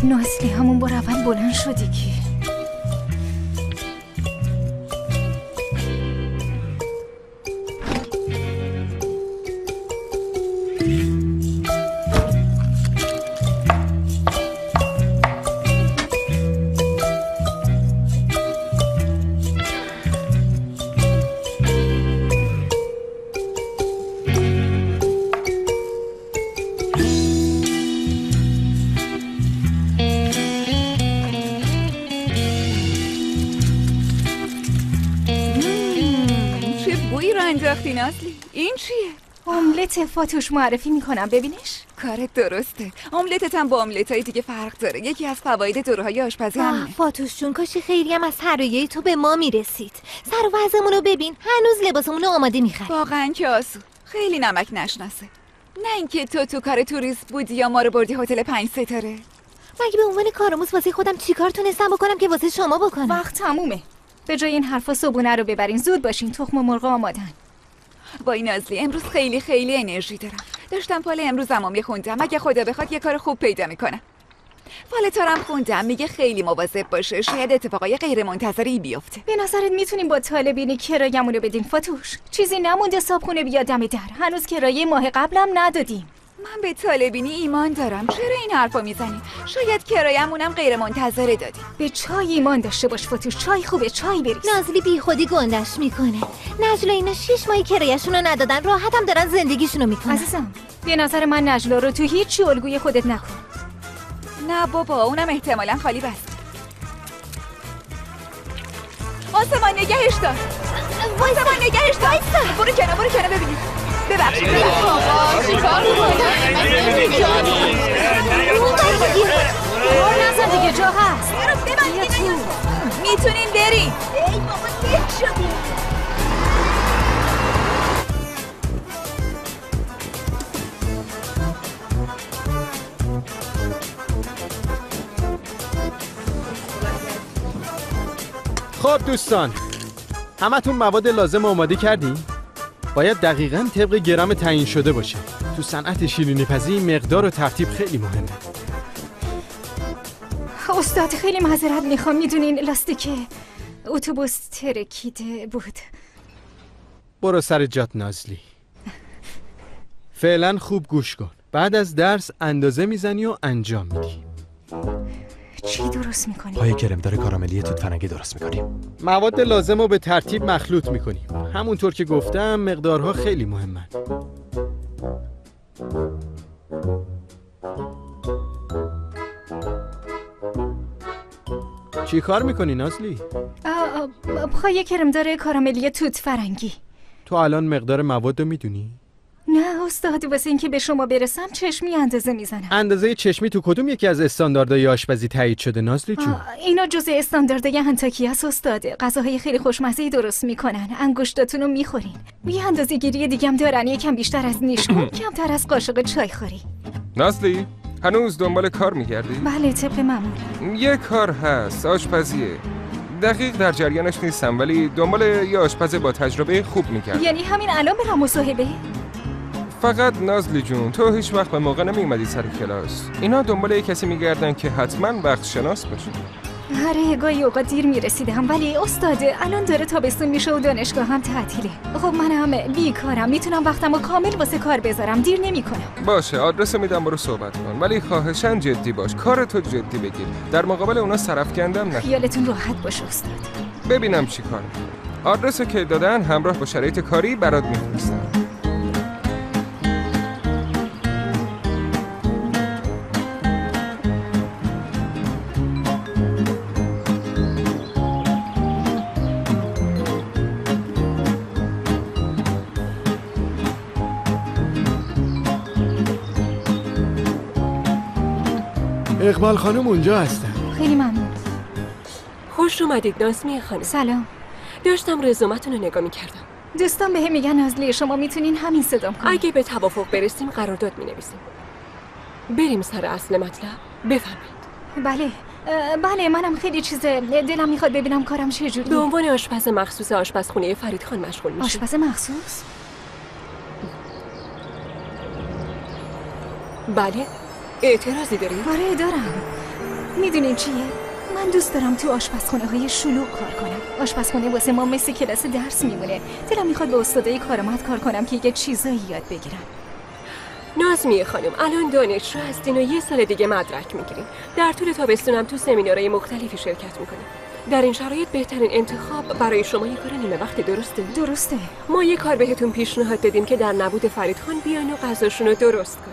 نازلی همون بار اول بلند شدی که انداختی نازلی؟ این چیه؟ املت فاتوش، معرفی میکنم ببینش. کارت درسته. املتت هم با املتای دیگه فرق داره. یکی از فواید داروهای آشپزی همینه. فاتوش جون کاشی خیلی هم از هرایای تو به ما میرسید. سر و وضعمون رو ببین، هنوز لباسمون رو آماده میخریم. واقعا که آسو خیلی نمک نشناسه. نه اینکه تو کار توریست بودی یا ما رو بردی هتل 5 ستاره. مگه به عنوان کارآموز واسه خودم چیکار تونستم بکنم که واسه شما بکنم؟ وقت تمومه. به جای این حرفا صبحونه رو ببرین. زود باشین، تخم مرغ آمادن. وای نازلی، امروز خیلی انرژی دارم. داشتم فال امروزمو میخوندم. اگه خدا بخواد یه کار خوب پیدا میکنم. فالتارم خوندم، میگه خیلی مواظب باشه، شاید اتفاقای غیر منتظری بیفته. به نظرت میتونیم با طالبینی کرایه‌مون رو بدیم فاتوش؟ چیزی نمونده صابخونه بیاد دم در. هنوز کرایه ماه قبلم ندادیم. من به طالبینی ایمان دارم. چرا این حرفا میزنی؟ شاید کرایه‌مونم غیر منتظره دادیم. به چای ایمان داشته باش فاتوش. چای خوبه، چای بریز. نازلی بی خودی گندش میکنه. نجلا اینا 6 ماه کرایه‌شون رو ندادن، راحتم دارن زندگیشون رو میکنن. عزیزم به نظر من نجلا رو تو هیچ الگوی خودت نکن. نه بابا، اونم احتمالاً خالی بست. آسمان نگهش دار. آسمان نگهش دار. برو کنار ببینید. ببخشید بابا چیکار نزن دیگه، جا هست. میتونین بریم. ای بابا دل شدیم. خب دوستان، همتون مواد لازم آماده کردین؟ باید دقیقاً طبق گرم تعیین شده باشه. تو صنعت شیرینی پزی مقدار و ترتیب خیلی مهمه. استاد خیلی معذرت میخوام، میدونین لاستیک اتوبوس ترکیده بود. برو سر جات نازلی. فعلا خوب گوش کن. بعد از درس اندازه میزنی و انجام میدی. چی درست میکنی؟ پای کرمدار کاراملی توت فرنگی درست میکنیم. مواد لازم رو به ترتیب مخلوط میکنیم. همونطور که گفتم مقدارها خیلی مهمن. چی کار میکنی نازلی؟ پای کرمدار کاراملی توت فرنگی. تو الان مقدار مواد رو میدونی؟ نه استاد، واسه اینکه به شما برسم چشمی اندازه میزنم. اندازه چشمی تو کدوم یکی از استانداردهای آشپزی تایید شده نازلی جون؟ اینا جزء استانداردهای هنتاکی است استاد. غذاهای خیلی خوشمزه‌ای درست میکنن. انگشتاتونو میخورین. یه اندازه‌گیری دیگه هم دارن، یکم بیشتر از نیشگون، کمتر از قاشق چای خوری. نازلی، هنوز دنبال کار میگردی؟ بله طبق معمول. یه کار هست، آشپزیه. دقیق در جریانش نیستم ولی دنبال یه آشپز با تجربه خوب میگردم. یعنی همین الان برم مصاحبه؟ فقط نازلی جون، تو هیچ وقت به موقع نمیومدی سر کلاس. اینا دنبال یه کسی میگردن که حتما وقت شناس باشه. آره گاهی اوقات دیر میرسیدم، ولی استاد الان داره تابستون میشه و دانشگاه هم تعطیله. خب منم بیکارم، میتونم وقتمو کامل واسه کار بذارم، دیر نمیکنم. باشه، آدرس میدم، برو صحبت کن، ولی خواهشاً جدی باش، کارتو جدی بگیر. در مقابل اونا سرفکندم نه. خیالتون راحت باشه استاد. ببینم چی کار می‌کنی. آدرسو که دادن همراه با شرایط کاری برات میفرستم. اقبال خانم اونجا هستن. خیلی ممنون. خوش اومدید نازمی خانم. سلام. داشتم رزومتون رو نگاه می‌کردم. دوستان بهم میگن نازلی شما میتونین همین صدام کنین. اگه به توافق برسیم قرارداد می‌نویسیم. بریم سر اصل مطلب. بفرمایید. بله منم خیلی دلم میخواد ببینم کارم چجوریه. به عنوان آشپز مخصوص آشپزخونه فرید خان مشغول میشم. آشپز مخصوص؟ بله. اعتراضی داری؟ آره دارم. میدونین چیه؟ من دوست دارم تو آشپزخونه های شلوغ کار کنم. آشپزخونه واسه ما مثل کلاس درس میمونه. دلم میخواد با استادای کارآمد کار کنم که یه چیزایی یاد بگیرم. نازمیه خانم، الان دانشجو هستین و 1 سال دیگه مدرک میگیرین. در طول تابستونم تو سمینارهای مختلفی شرکت میکنین. در این شرایط بهترین انتخاب برای شما یه کار نیمه وقت درسته. ما یه کار بهتون پیشنهاد دادیم که در نبود فریدخان بیان و غذاشون رو درست کنین.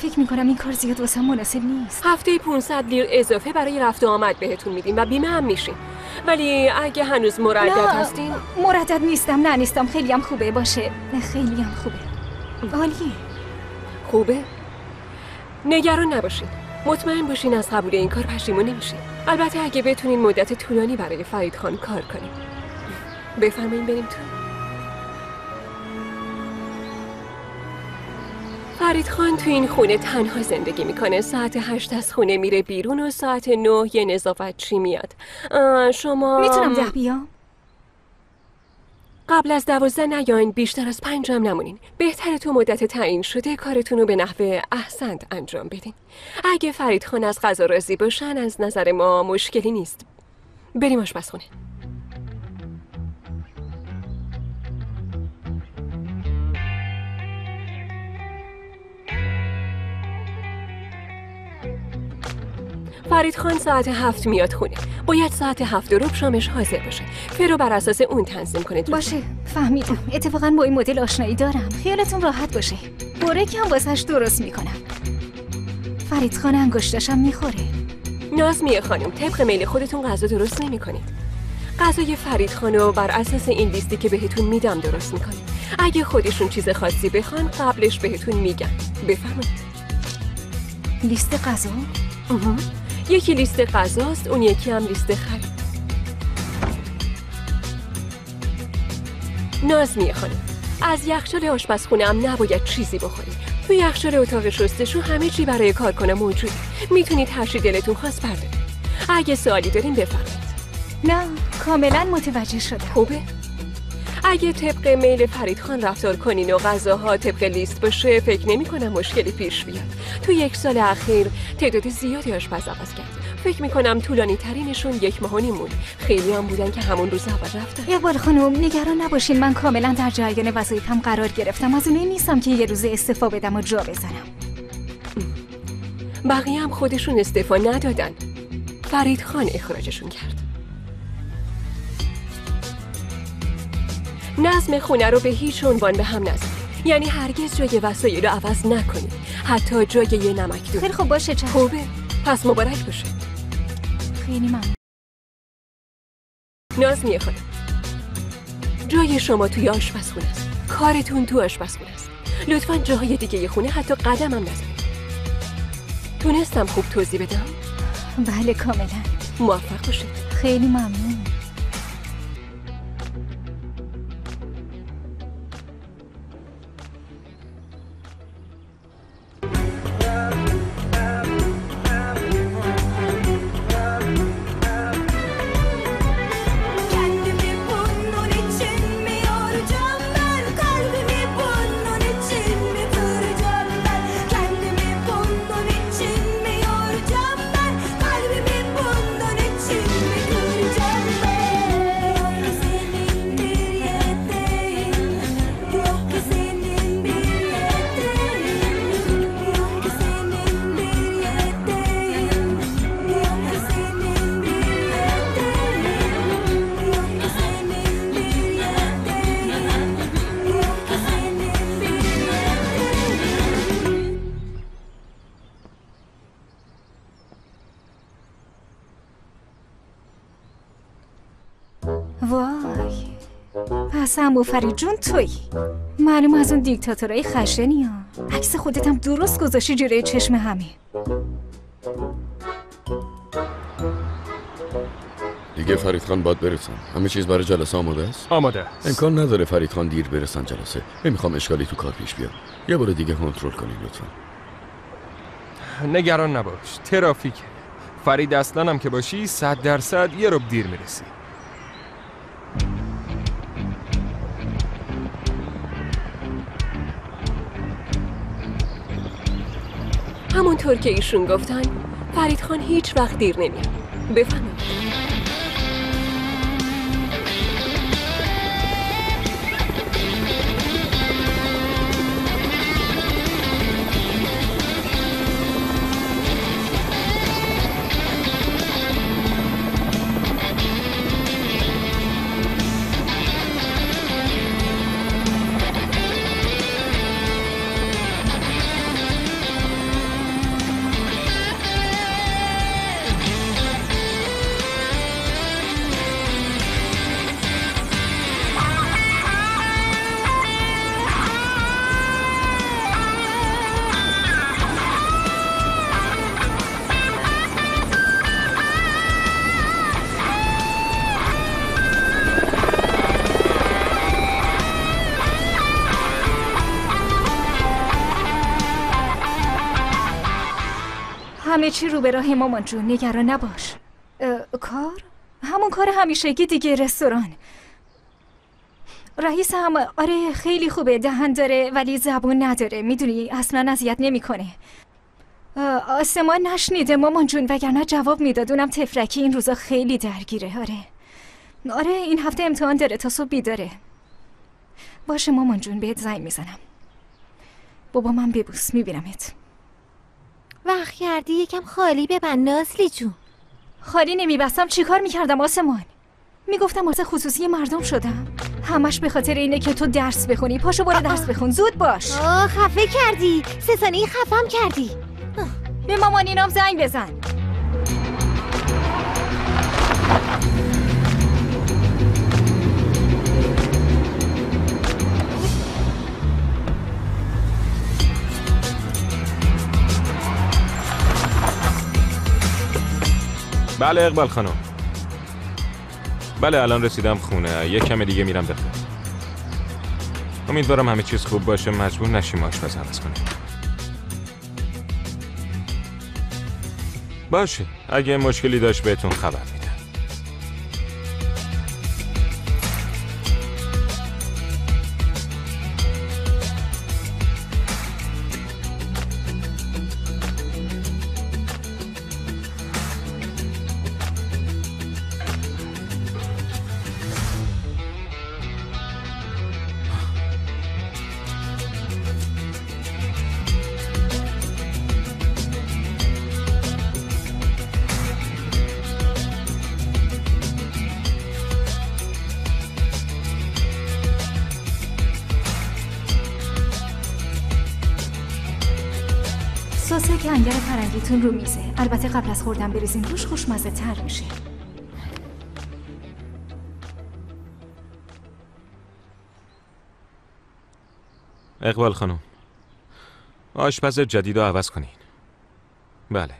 فکر میکنم این کار زیاد واسم مناسب نیست. هفته 500 لیر اضافه برای رفت و آمد بهتون میدیم و بیمه هم میشین. ولی اگه هنوز مردد هستین. مردد نیستم. خیلی هم خوبه باشه. خیلی هم خوبه. عالیه. خوبه؟ نگران نباشین. مطمئن باشین از قبول این کار پشیمون نمیشین. البته اگه بتونین مدت طولانی برای فریدخان کار کنین. بفرمایین بریم تو. فریدخان تو این خونه تنها زندگی میکنه. ساعت 8 از خونه میره بیرون و ساعت 9 یه نظافتچی میاد. شما میتونم 10 بیام؟ قبل از 12 نیاین، بیشتر از 5 هم نمونین. بهتره تو مدت تعیین شده کارتون رو به نحو احسن انجام بدین. اگه فریدخان از غذا راضی باشن از نظر ما مشکلی نیست. بریم آشپزخونه. فریدخان ساعت 7 میاد خونه. باید ساعت 7:15 شامش حاضر باشه. فرو بر اساس اون تنظیم کنید. باشه، فهمیدم. اتفاقا با این مدل آشنایی دارم. خیالتون راحت باشه. بورک هم واسش درست میکنم. فریدخان انگشتاشم میخوره. نازمیه خانم، طبق میل خودتون غذا درست نمیکنید. غذای فریدخان رو بر اساس این لیستی که بهتون میدم درست میکنید. اگه خودشون چیز خاصی بخوان قبلش بهتون میگن. بفرمایید. لیست غذا؟ یکی لیست غذاست، اون یکی هم لیست خرید. نازمیه خانم، از یخچال آشپزخونه هم نباید چیزی بخورید. تو یخچال اتاق شستشو همه چی برای کار کنه موجود. میتونید هر چی دلتون خواست بردارید. اگه سوالی دارین بفرمایید. نه، کاملا متوجه شدم. خوبه؟ اگه طبق میل فریدخان رفتار کنین و غذاها طبق لیست باشه، فکر نمی‌کنم مشکلی پیش بیاد. تو 1 سال اخیر تعداد زیادی آشپز عوض کرد. فکر می‌کنم طولانی ترینشون 1 ماه و نیم بود. خیلی هم بودن که همون روز اول رفتن. اقبال خانم، نگران نباشین، من کاملا در جریان وظایفم قرار گرفتم. از اونایی نیستم که یه روز استعفا بدم و جا بزنم. بقیه هم خودشون استعفا ندادن. فریدخان اخراجشون کرد. نظم خونه رو به هیچ عنوان به هم نزنید. یعنی هرگز جای وسایل رو عوض نکنید، حتی جای یه نمکدون. خیلی خوب باشه. چه خوبه؟ پس مبارک باشه. خیلی ممنون. نازمیه خانم، جای شما توی آشپزخونه است. کارتون تو آشپزخونه است. لطفاً جاهای دیگه ی خونه حتی قدم هم نزنید. تونستم خوب توضیح بدم؟ بله کاملا. موفق باشید. خیلی ممنون. وای، پس عمو فرید جون تویی. معلوم از اون دیکتاتورای خشنی ها. عکس خودت هم درست گذاشتی جلوی چشم همه. دیگه فریدخان باید برسن. همه چیز برای جلسه آماده است؟ آماده است. امکان نداره فریدخان دیر برسن جلسه. نمیخوام اشکالی تو کار پیش بیاد. یه بار دیگه کنترل کنین لطفا. نگران نباش، ترافیکه. فرید اصلا هم که باشی 100% یه ربع دیر میرسی. همونطور که ایشون گفتن فرید خان هیچ وقت دیر نمیاد. بفهمید. همه چی رو به راه مامان جون، نگران نباش. کار؟ همون کار همیشگی دیگه، رستوران. رئیس هم آره خیلی خوبه، دهن داره ولی زبون نداره، میدونی اصلا اذیت نمیکنه. آسمان نشنیده مامان جون، وگرنه جواب میداد. اونم تفرکی این روزا خیلی درگیره. آره این هفته امتحان داره، تا صبح بیداره. باشه مامان جون، بهت زنگ میزنم. بابا من ببوس، میبینمت. وقت کردی یکم خالی ببند نازلی جون. خالی نمیبستم چیکار میکردم آسمان؟ میگفتم واسه خصوصی مردم شدم. همش به خاطر اینه که تو درس بخونی. پاشو برو درس بخون، زود باش. خفه کردی، 3 ثانیه خفم کردی. به مامانینام زنگ بزن. بله اقبال خانم. بله الان رسیدم خونه، یک کم دیگه میرم دفتر. امیدوارم همه چیز خوب باشه، مجبور نشیم آشپز عوض کنیم. باشه، اگه مشکلی داشت بهتون خبر میدم. سس کنگر فرنگیتون رو میزه. البته قبل از خوردن بریزین روش، خوشمزه تر میشه. اقبال خانم، آشپز جدید رو عوض کنین. بله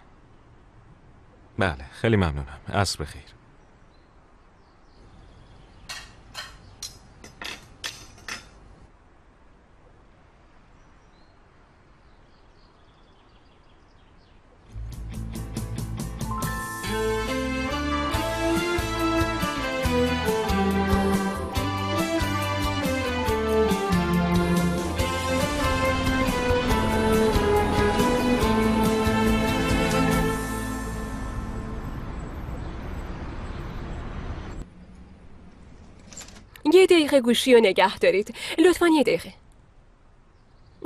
خیلی ممنونم. عصر بخیر. یه دقیقه گوشی رو نگه دارید لطفاً. یه دقیقه.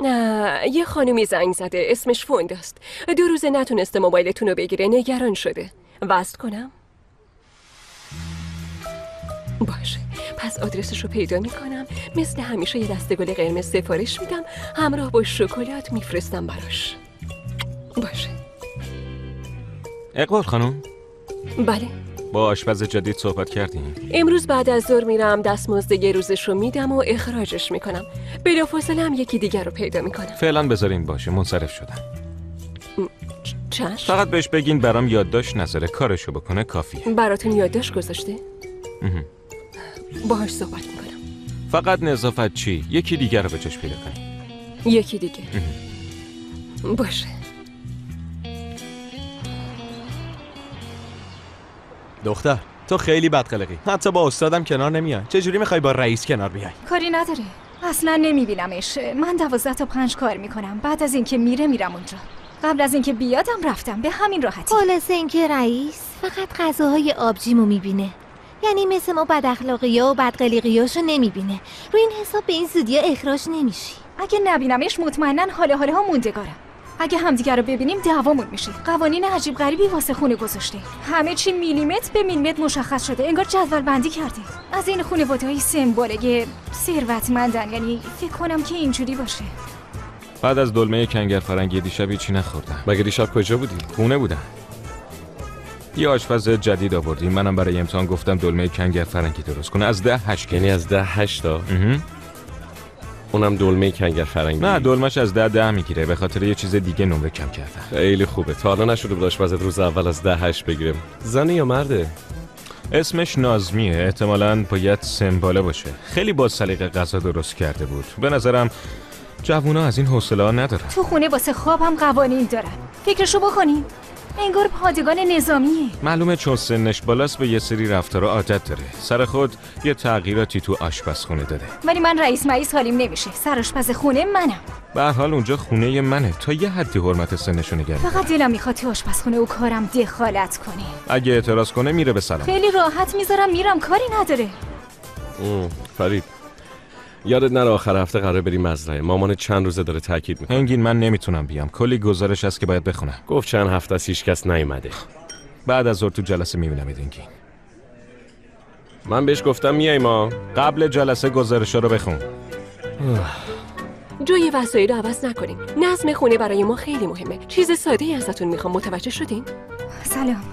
نه، یه خانومی زنگ زده، اسمش فونداست. 2 روزه نتونسته موبایلتون رو بگیره، نگران شده. وصل کنم؟ باشه، پس آدرسش رو پیدا میکنم. مثل همیشه یه دسته گل قرمز سفارش میدم، همراه با شکلات میفرستم براش. باشه. اقبال خانم؟ بله. با آشپز جدید صحبت کردیم؟ امروز بعد از ظهر میرم دستمزد یه روزش رو میدم و اخراجش میکنم. بلافاصله هم یکی دیگر رو پیدا میکنم. فعلا بذارین باشه، منصرف شدم. چشم. فقط بهش بگین برام یادداشت نذاره، کارشو بکنه کافیه. براتون یادداشت گذاشته؟ باهاش صحبت میکنم. فقط نظافت چی؟ یکی دیگر رو به جاش پیدا کنی. یکی دیگه. باشه. دختر تو خیلی بدقلقی، حتی با استادم کنار نمیای. چجوری میخوای با رئیس کنار بیای؟ کاری نداره، اصلا نمیبینمش. من 12 تا 5 کار میکنم. بعد از اینکه میرم اونجا. قبل از اینکه بیادم رفتم، به همین راحتی. خلاصه اینکه رئیس فقط غذاهای آبجیمو میبینه. یعنی مثل ما بد اخلاقی‌ها و بدقلیقی‌هاشو نمیبینه. رو این حساب به این زودی‌ها اخراج نمیشی. اگه نبینمش مطمئناً حال ها موندگارم. اگه همدیگه رو ببینیم دعوامون میشه. قوانین عجیب غریبی واسه خونه گذاشته. همه چی میلیمتر به میلیمتر مشخص شده. انگار جدول بندی کرده. از این خانواده‌های سمبولگی ثروتمندن، یعنی فکر کنم که اینجوری باشه. بعد از دلمه کنگر فرنگی دیشب هیچی نخوردم. مگه دیشب کجا بودی؟ خونه بودم. یه آشپز جدید آوردیم. منم برای امتحان گفتم دلمه کنگر فرنگی درست کنه. از 10-8. یعنی از 10-8 تا؟ اونم دلمه کنگر فرنگی؟ نه، دلمش از 10 میگیره. به خاطر یه چیز دیگه نمره کم کردم. خیلی خوبه. تا حالا نشده بود آشپزت روز اول از 10-8 بگیرم. زنه یا مرده؟ اسمش نازمیه. احتمالاً باید سمباله باشه. خیلی با سلیقه غذا درست کرده بود. به نظرم جوونا از این حوصله‌ها ندارن. تو خونه واسه خواب هم قوانین دارن. فکرشو بکنی. انگار پادگان نظامیه. معلومه چون سنش بالاست به یه سری رفتارا عادت داره. سر خود یه تغییراتی تو آشپزخونه داده. ولی من رئیس مئیس حالیم نمیشه. سر آشپز خونه منم. به هر حال اونجا خونه منه. تا یه حدی حرمت سنشو نگه. فقط دلم میخواد تو آشپزخونه و کارم دخالت کنی. اگه اعتراض کنه میره به سلام. خیلی راحت میذارم میرم، کاری نداره. فرید یادت نره آخر هفته قراره بریم مزرعه. مامان چند روزه داره تاکید میکنه. هنگین من نمیتونم بیام. کلی گزارش هست که باید بخونم. گفت چند هفته از هیچ کس نیومده. بعد از ظهر تو جلسه میبینم هنگین. من بهش گفتم میای ما. قبل جلسه گزارشا رو بخون. جای وسایل رو عوض نکنیم. نظم خونه برای ما خیلی مهمه. چیز ساده‌ای ازتون میخوام. متوجه شدین؟ سلام.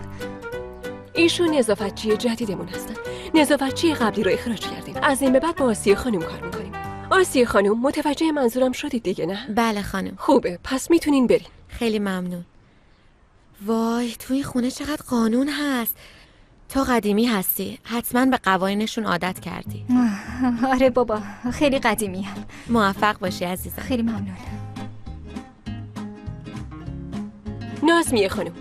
ایشون نظافتچی جدیدمون هستن. نظافتچی قبلی رو اخراج کردیم. از این به بعد با آسیه خانم کار میکنیم. آسیه خانم متوجه منظورم شدید دیگه نه؟ بله خانم. خوبه، پس میتونین برین. خیلی ممنون. وای توی خونه چقدر قانون هست. تو قدیمی هستی، حتما به قوانینشون عادت کردی. آره بابا، خیلی قدیمیم. موفق باشی عزیزم. خیلی ممنون. نازمیه خانم،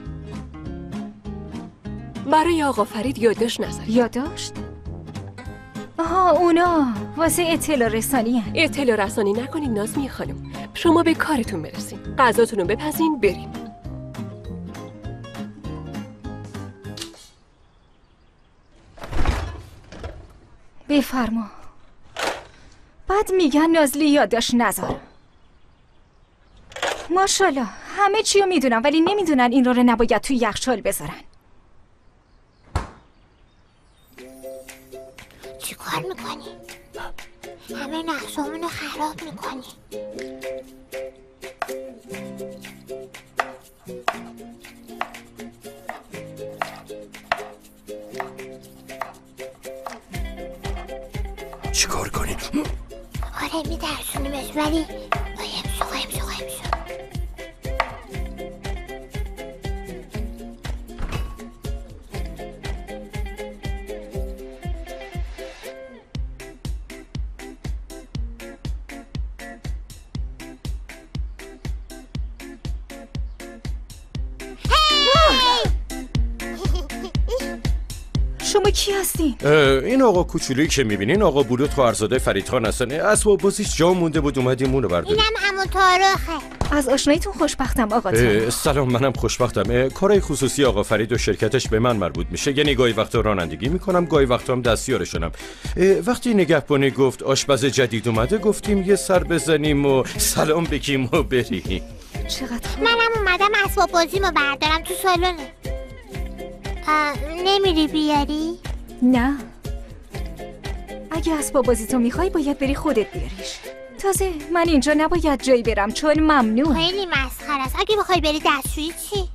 برای آقا فرید یادداشت نذاری. یادداشت؟ آها اونا واسه اطلاع رسانی هن. اطلاع رسانی نکنین نازمیه خانم. شما به کارتون برسین. غذاتون رو بپزین بریم. بفرما. بعد میگن نازلی یادداشت نذار. ماشاءالله همه چی رو میدونن، ولی نمیدونن این رو نباید توی یخچال بذارن. چی کار میکنی؟ همه نقشامون رو خراب میکنی. چی کار کنی؟ آره میترسونیمش ولی قایم شو. شما کی هستین؟ این آقا کوچولویی که میبینین آقا بلوط خواهرزاده فریدخان هستن. اسباب بازیش جا مونده بود اومدیم اونو برداریم. اینم عمو تارخه. از آشناییتون خوشبختم آقا تارخ. سلام، منم خوشبختم. کارهای خصوصی آقا فرید و شرکتش به من مربوط میشه. یعنی گاهی وقتا رانندگی میکنم، گاهی وقتا هم دستیارشونم. وقتی نگهبانی گفت آشپز جدید اومده گفتیم یه سر بزنیم و سلام بگیم و بریم. چقدر منم اومدم اسباب بازیمو بردارم تو سالونه. نمیری بیاری؟ نه، اگه اسباب بازیتو میخوای باید بری خودت بیاریش. تازه من اینجا نباید جایی برم چون ممنوع. خیلی مسخره است. اگه بخوای بری دستشویی چی؟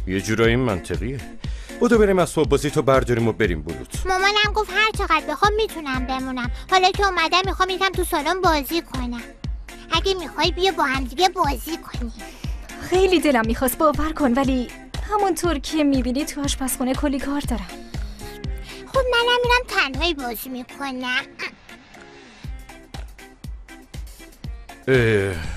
یه جورایی منطقیه. بودو بریم اسباب بازیتو برداریم و بریم بلوط. مامانم گفت هر چقدر بخوام میتونم بمونم. حالا که اومدم میخوام یکم تو سالن بازی کنم. اگه میخوای بیا با هم دیگه بازی کنیم. خیلی دلم میخواست باور کن، ولی همونطور که میبینی تو آشپزخونه کلی کار دارم. خب منم میرم تنهایی بازی میکنم.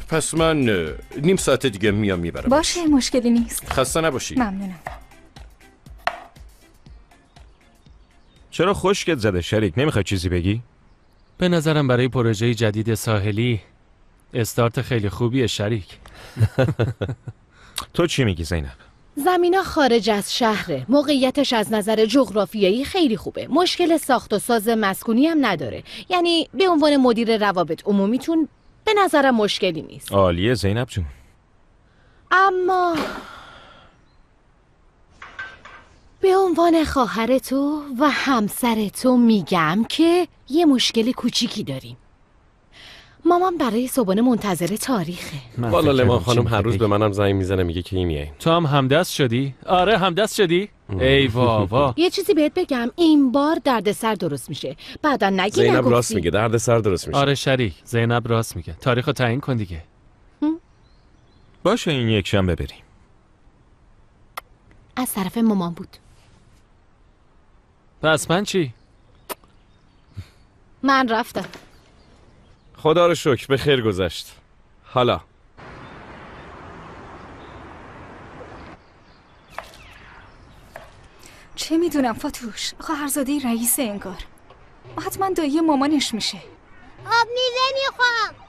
پس من نیم ساعت دیگه میام میبرم. باشه مشکلی نیست. خسته نباشی. ممنونم. چرا خشکت زده شریک؟ نمیخوای چیزی بگی؟ به نظرم برای پروژه جدید ساحلی استارت خیلی خوبیه شریک. تو چی میگی زینب؟ زمینا خارج از شهره، موقعیتش از نظر جغرافیایی خیلی خوبه، مشکل ساخت و ساز مسکونی هم نداره، یعنی به عنوان مدیر روابط عمومیتون به نظرم مشکلی نیست. عالیه زینب جون. اما به عنوان خواهر تو و همسر تو میگم که یه مشکل کوچیکی داریم. مامان برای صبحانه منتظر تاریخه. والا لمان خانم هر روز به منم زنگ میزنه میگه کی میای. تو هم همدست شدی؟ آره همدست شدی؟ ای بابا. یه چیزی بهت بگم، این بار دردسر درست میشه. بعدا نگی زینب نگفتی. راست میگه، دردسر درست میشه. آره شریک، زینب راست میگه. تاریخو تعیین کن دیگه. باشه این یک شنبه بریم. از طرف مامان بود. پس من چی؟ من رفتم. خدا رو شکر به خیر گذشت. حالا چه میدونم فاتوش، خواهرزاده رئیس انگار. حتما دایی مامانش میشه. آب میوه میخوام.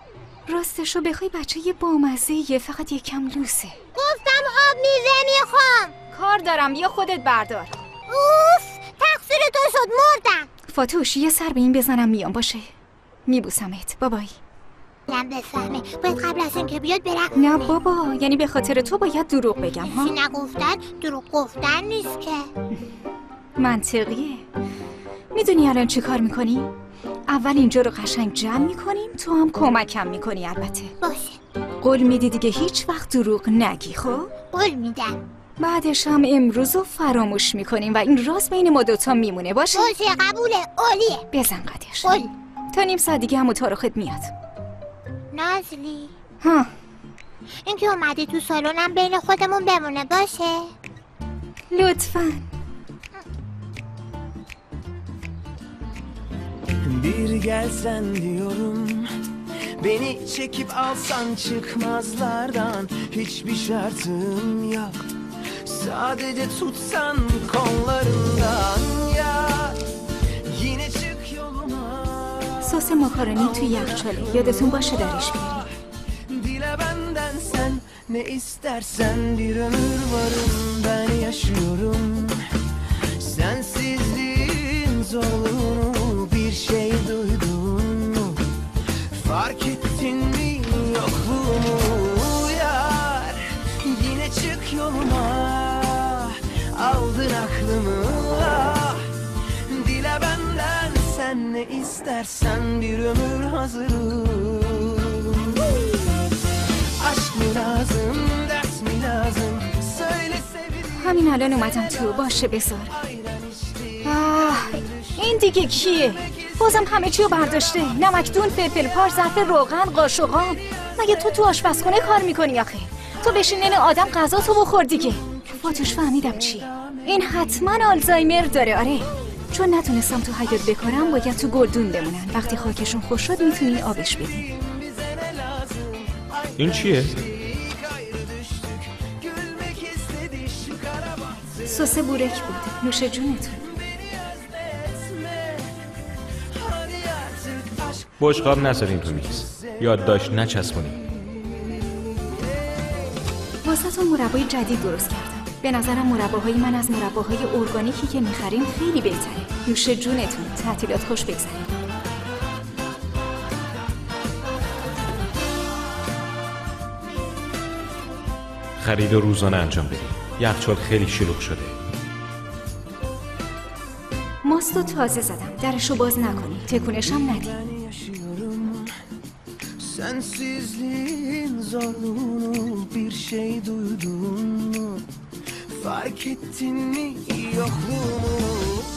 راستشو بخوای بچه یه بامزه‌ایه، فقط یکم لوسه. گفتم آب میوه میخوام. کار دارم، یا خودت بردار. اوف، تقصیر تو شد، مردم. فاتوش یه سر به این بزنم میام باشه. میبوسمت. بابای. من بفهمه باید قبل از اینکه بیاد برقم. نه بابا، یعنی به خاطر تو باید دروغ بگم ها؟ چیزی نگفتن دروغ گفتن نیست که. منطقیه. میدونی الان چی کار میکنی؟ اول اینجا رو قشنگ جمع میکنیم، تو هم کمکم میکنی البته. باشه. قول میدی دیگه هیچ وقت دروغ نگی خب؟ قول میدم. بعدش هم امروز رو فراموش میکنیم و این راز بین ما دوتا میمونه باشه؟ باشه قبوله، عالیه. بزن قدش. قول. تا نیم ساعت دیگه هم تارخت میاد. نازلی ها، این که اومدی تو سالونم بین خودمون بمونه باشه؟ lütfen. Bir gelsen diyorum, beni çekip alsan çıkmazlardan. Hiçbir şartım yok, sadece tutsan kollarından. Ya yine çık yoluma. سس ماکارونی توی یخچاله، یادتون باشه درش بیاریم. Dile benden sen ne istersen, bir ömür varım ben yaşıyorum. Sensizliğin zorluğunu bir şey duydun mu? Fark ettin mi yokluğumu yar? Yine çık yoluma, aldın aklımı. Ah, dile benden sen ne istersen, bir ömür hazırım. Aşk mı lazım, ders mi lazım? Söyle sevdiğim. همین الان اومدم تو، باشه بذار. این دیگه کیه؟ بازم همه چی رو برداشته. نمکدون، فلفل پار، ظرف روغن، قاش و قام. مگه تو آشپزخونه کار میکنی آخه؟ تو بشین این آدم غذا تو بخور دیگه. فاتوش فهمیدم چی؟ این حتما آلزایمر داره. آره، چون نتونستم تو حیاط بکارم باید تو گلدون بمونن. وقتی خاکشون خوش شد میتونی آبش بدی. این چیه؟ سس بورک بود. نوش جونتون. بشقاب نذاریم تو میز، یادداشت نچسبونیم. واسه تو مربای جدید درست کردم. به نظرم مرباهای من از مرباهای ارگانیکی که میخریم خیلی بهتره. نوش جونتون. تعطیلات خوش بگذرید. خرید روزانه انجام بدیم. یخچال خیلی شلوغ شده. ماستو تازه زدم. درشو باز نکنی. تکونش هم ندی. Sensizliğin zorluğunu bir şey duydun mu? Fark ettin mi yokluğumu?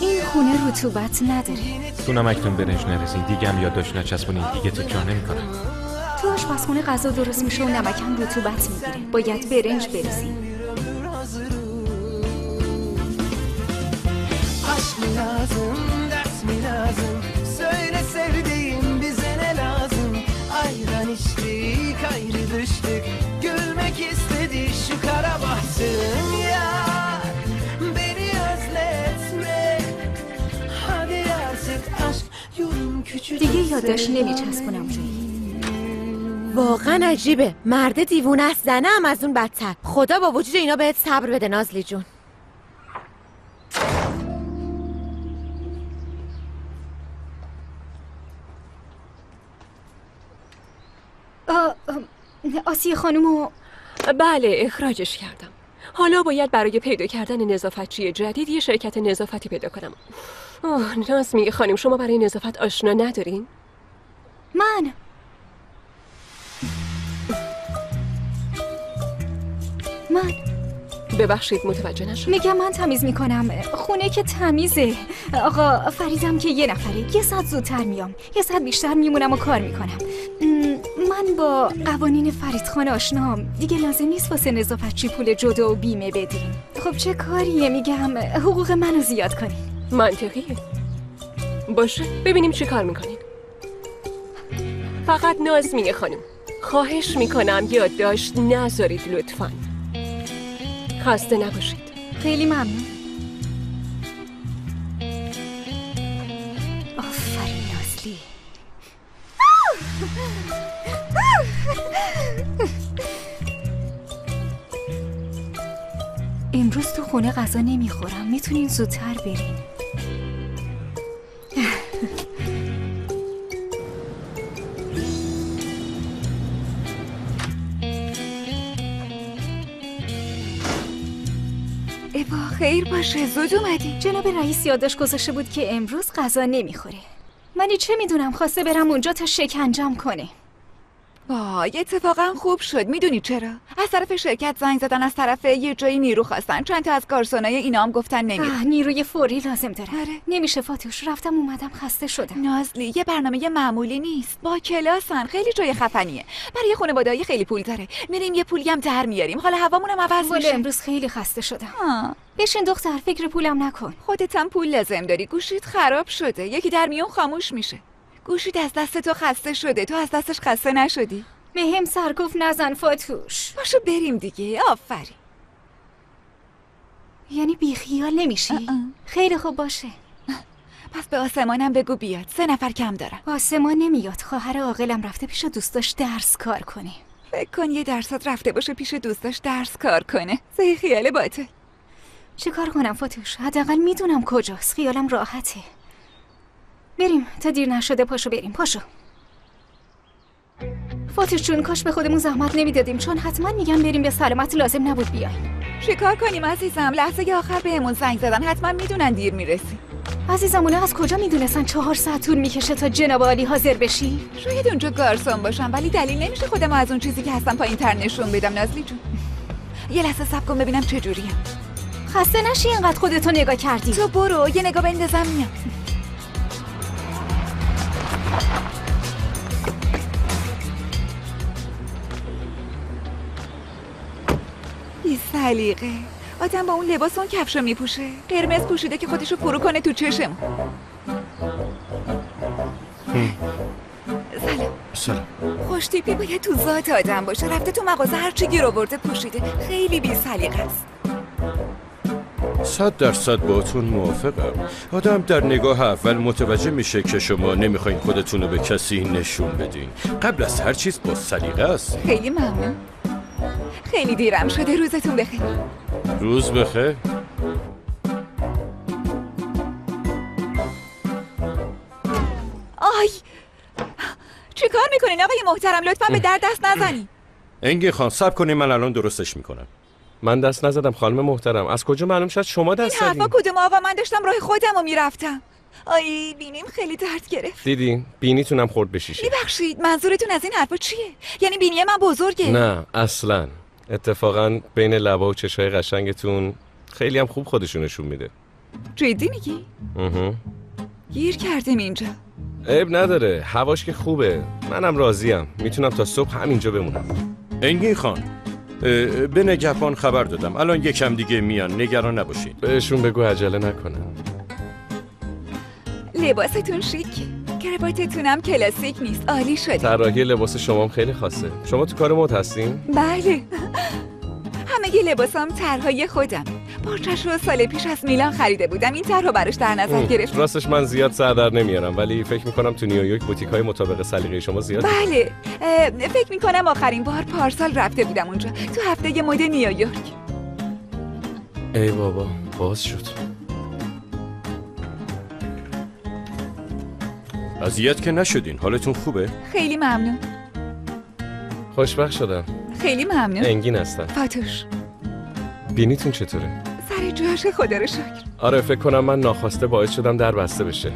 این خونه رطوبت نداره. تو نمکتون برنج نریزین، دیگه هم یادداشت نچسبونین، دیگه تکرار نمی‌کنم. تو آشپزخونه غذا درست میشه و نمکم رطوبت میگیره. باید برنج بریزیم. Aşk mı lazım, ders mi lazım? Söyle sevdiğim, bize ne lazım? Ayran içtik, ayrı düştük. Gülmek istedi şu kara bahtım yar. Beni özletme. Hadi artık aşk yorum küçük. دیگه یادداشت نمیچسبونم روی. واقعا عجیبه. مرد دیوونه است، زنه هم از اون بدتر. خدا با وجود اینا بهت صبر بده نازلی جون. آسیه خانومو بله اخراجش کردم. حالا باید برای پیدا کردن نظافتچی جدید یه شرکت نظافتی پیدا کنم. نازمی خانم شما برای نظافت آشنا ندارین؟ من ببخشید متوجه نشدم. میگم من تمیز میکنم. خونه که تمیزه. آقا فریدم که یه نفره. 1 ساعت زودتر میام، 1 ساعت بیشتر میمونم و کار میکنم. من با قوانین فریدخان آشنام. دیگه لازم نیست واسه نظافتچی پول جدا و بیمه بدین. خب چه کاریه؟ میگم حقوق منو زیاد کنین. منطقیه. باشه ببینیم چی کار میکنین. فقط نازمی خانم خواهش میکنم یادداشت نذارید لطفاً. خسته نباشید. خیلی ممنون. آفرین نازلی. امروز تو خونه غذا نمیخورم. میتونین زودتر برین. خیر باشه زود اومدی. جناب رئیس یادداشت گذاشته بود که امروز غذا نمیخوره. منی چه میدونم، خواسته برم اونجا تا شکنجم کنه. وای اتفاقا خوب شد. میدونی چرا؟ از طرف شرکت زنگ زدن، از طرف یه جایی نیرو خواستن. چند تا از گارسونای اینا هم گفتن نمیاد. نیروی فوری لازم داره. آره. نمیشه فاتوش. رفتم اومدم خسته شدم. نازلی یه برنامه معمولی نیست. با کلاسن. خیلی جای خفنیه. برای خانواده‌ای خیلی پول داره. میریم یه پولی هم در میاریم. حالا هوامونم عوض میشه. امروز خیلی خسته شدم. بشین دختر، فکر پولم نکن. خودت هم پول لازم داری. گوشیت خراب شده. یکی در میون خاموش میشه. گوشیت از دست تو خسته شده. تو از دستش خسته نشدی. مهم سرکوف نزن فاتوش. باشو بریم دیگه. آفرین. یعنی بیخیال نمیشی؟ خیلی خوب باشه. پس به آسمانم بگو بیاد. 3 نفر کم دارم. آسمان نمیاد. خواهر عاقلم رفته پیش دوستاش درس کار کنه. فکر کن یه درصد رفته باشه پیش دوستاش درس کار کنه. زی خیال باطل. چه کار کنم فاتوش؟ حداقل میدونم کجاست. خیالم راحته. بریم تا دیر نشده. پاشو بریم. پاشو. فاتوش جون کاش به خودمون زحمت نمیدادیم، چون حتما میگن بریم به سلامت لازم نبود بیاین. چیکار کنیم عزیزم؟ لحظه آخر بهمون زنگ زدن. حتما میدونن دیر میرسی. عزیزم اونا از کجا میدونستن 4 ساعت طول میکشه تا جناب عالی حاضر بشی؟ شاید اونجا گارسون باشم، ولی دلیل نمیشه خودم از اون چیزی که هستم پایین‌تر نشون بدم. نازلی جون یه لحظه صبر کن ببینم چه جوریم. خسته نشی اینقدر خودتو نگاه کردی. تو برو یه نگاه بندازم میام. بی سلیقه. آدم با اون لباس اون کفشو میپوشه. قرمز پوشیده که خودشو فرو کنه تو چشم. سلام. خوش تیپی باید تو ذات آدم باشه. رفته تو مغازه هرچی گیر آورده پوشیده. خیلی بی سلیقه است. 100% باهاتون موافقم. آدم در نگاه اول متوجه میشه که شما نمیخواین خودتون رو به کسی نشون بدین. قبل از هر چیز با سلیقه است. خیلی ممنون. خیلی دیرم شده. روزتون بخیر. روز بخیر. آی چی کار میکنین آقای محترم؟ لطفا به در دست نزنی. انگی خان صبر کنین، من الان درستش میکنم. من دست نزدم خانم محترم. از کجا معلوم شد شما دست زدین؟ این حرفا کدوم آقا؟ من داشتم راه خودم رو میرفتم. آی بینیم خیلی درد گرفت. دیدین؟ بینیتونم خورد به شیشه. ببخشید منظورتون از این حرفا چیه؟ یعنی بینی من بزرگه؟ نه اصلا. اتفاقا بین لبا و چشای قشنگتون خیلی هم خوب خودشون نشون میده. جدی میگی؟ گیر کردیم اینجا. عیب نداره، هواش که خوبه. منم راضیم. میتونم تا صبح همینجا بمونم. انگی خان به نگهبان خبر دادم. الان یکم دیگه میان، نگران نباشید. بهشون بگو عجله نکنن. لباستون شیکه. کراواتتونم کلاسیک نیست. عالی شده. طراحی لباس شما هم خیلی خاصه. شما تو کار مد هستین؟ بله. همه لباسام طرحهای خودم. پارچش رو سال پیش از میلان خریده بودم. این طرح رو براش در نظر گرفتم. راستش من زیاد سر در نمیارم، ولی فکر میکنم تو نیویورک بوتیک‌های مطابق سلیقه شما زیاده. بله، فکر میکنم آخرین بار پارسال رفته بودم اونجا تو هفته مد نیویورک. ای بابا، باز شد. اذیت که نشدین؟ حالتون خوبه؟ خیلی ممنون. خوشبخت شدم. خیلی ممنون. انگین هستم. فاتوش، بینیتون چطوره؟ سر جاش، خدا رو شکر. آره، فکر کنم من ناخواسته باعث شدم در بسته بشه.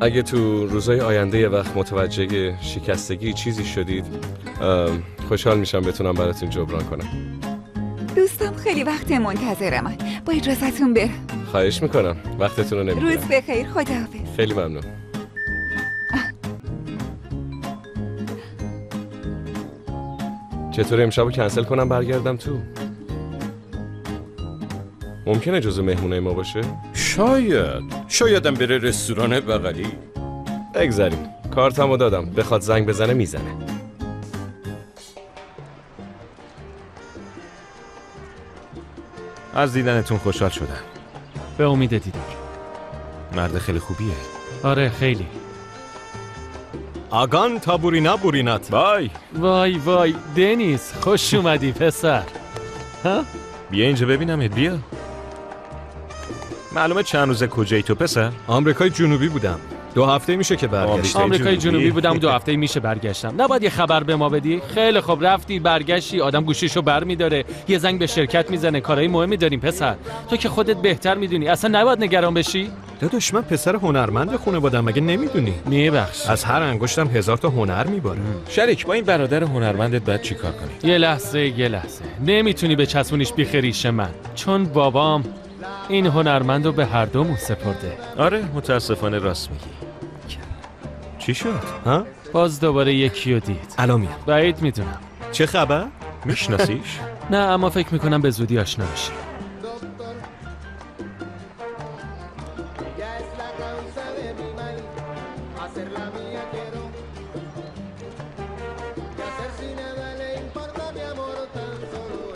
اگه تو روزهای آینده یه وقت متوجه شکستگی چیزی شدید، خوشحال میشم بتونم براتون جبران کنم. دوستم خیلی وقت منتظرم. با اجازهتون برم. خواهش میکنم، وقتتون رو نمیگیرم. روز بخیر، خداحافظ. خیلی ممنون. چطور امشبو کنسل کنم برگردم تو؟ ممکنه جزو مهمونه ما باشه؟ شایدم بره رستوران بغلی. بگذاریم، کارتمو دادم، بخواد زنگ بزنه میزنه. از دیدنتون خوشحال شدم. به امید دیدار. مرد خیلی خوبیه. آره خیلی. آگان تابورینا بورینات. وای دنیس، خوش اومدی پسر. ها؟ بیا اینجا ببینمت، بیا. معلومه چند روزه کجایی تو پسر؟ آمریکای جنوبی بودم. 2 هفته میشه که برگشتم. آمریکای جنوبی بودم، 2 هفته میشه برگشتم. نباید یه خبر به ما بدی؟ خیلی خب، رفتی برگشتی، آدم گوشیشو برمی‌داره، یه زنگ به شرکت میزنه، کارهای مهمی داریم پسر. تو که خودت بهتر میدونی، اصلا نباید نگران بشی. داداش من پسر هنرمند خونه بودم، مگه نمیدونی؟ میبخش. از هر انگشتم 1000 تا هنر میباره. شریک، با این برادر هنرمندت بعد چیکار کنی؟ یه لحظه. نمیتونی به چسبونیش بی خریش من، چون بابام این هنرمند رو به هر دومون سپرده. آره، متاسفانه راست میگی. چی شد؟ ها؟ باز دوباره یکی رو دید. الان میام. بعید میدونم. چه خبر؟ میشناسیش؟ نه، اما فکر میکنم به زودی آشنا بشی.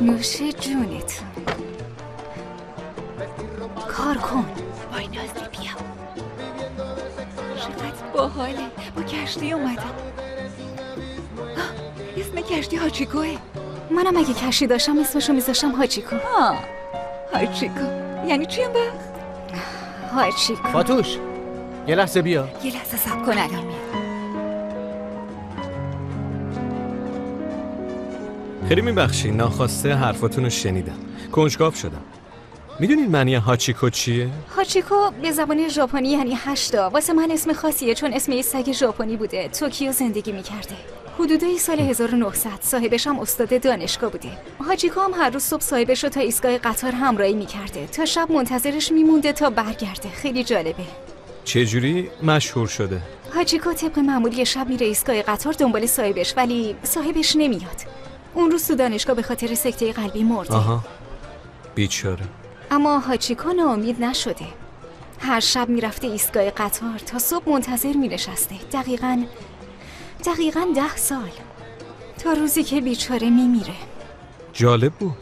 نوش جونتون. کار کن. وای نازلی، بیا. چقدر باحاله. با کشتی اومدم. اسم کشتی هاچیکوه. منم اگه کشتی داشتم اسمشو میذاشتم هاچیکو. هاچیکو یعنی چی اون وقت؟ هاچیکو. فاتوش، یه لحظه بیا. یه لحظه صبر کن، الان میاد. خیلی میبخشی، ناخواسته حرفاتون رو شنیدم. کنجکاو شدم. میدونین معنی هاچیکو چیه؟ هاچیکو به زبان ژاپنی یعنی 8. واسه من اسم خاصیه، چون اسم یه سگ ژاپنی بوده. توکیو زندگی میکرده. حدودای سال 1900. صاحبش هم استاد دانشگاه بوده. هاچیکو هم هر روز صبح صاحبش رو تا ایستگاه قطار همراهی میکرده، تا شب منتظرش میمونده تا برگرده. خیلی جالبه. چجوری مشهور شده؟ هاچیکو طبق معمول یه شب میره ایستگاه قطار دنبال صاحبش، ولی صاحبش نمیاد. اون روز تو دانشگاه به خاطر سکته قلبی مرده. آها، بیچاره. اما هاچیکو ناامید نشده. هر شب میرفته ایستگاه قطار تا صبح منتظر مینشسته. دقیقاً 10 سال، تا روزی که بیچاره میمیره. جالب بود.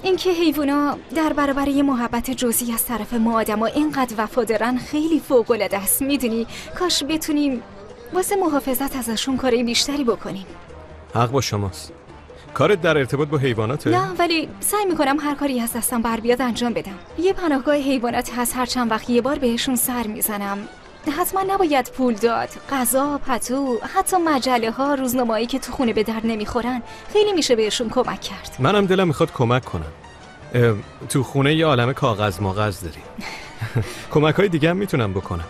اینکه حیوونا در برابر یه محبت جزئی از طرف ما آدما اینقدر وفادارن خیلی فوق‌العاده است. میدونی، کاش بتونیم واسه محافظت ازشون کارای بیشتری بکنیم. حق با شماست. کارت در ارتباط با حیواناته؟ نه، ولی سعی میکنم هر کاری از دستم بر بیاد انجام بدم. یه پناهگاه حیوانات هست، هر چند وقت یه بار بهشون سر میزنم. حتما نباید پول داد. غذا، پتو، حتی مجله ها، روزنامه‌ای که تو خونه به درد نمیخورن، خیلی میشه بهشون کمک کرد. منم دلم میخواد کمک کنم. تو خونه یه عالمه کاغذ ماغذ داری. کمک‌های دیگه هم میتونم بکنم.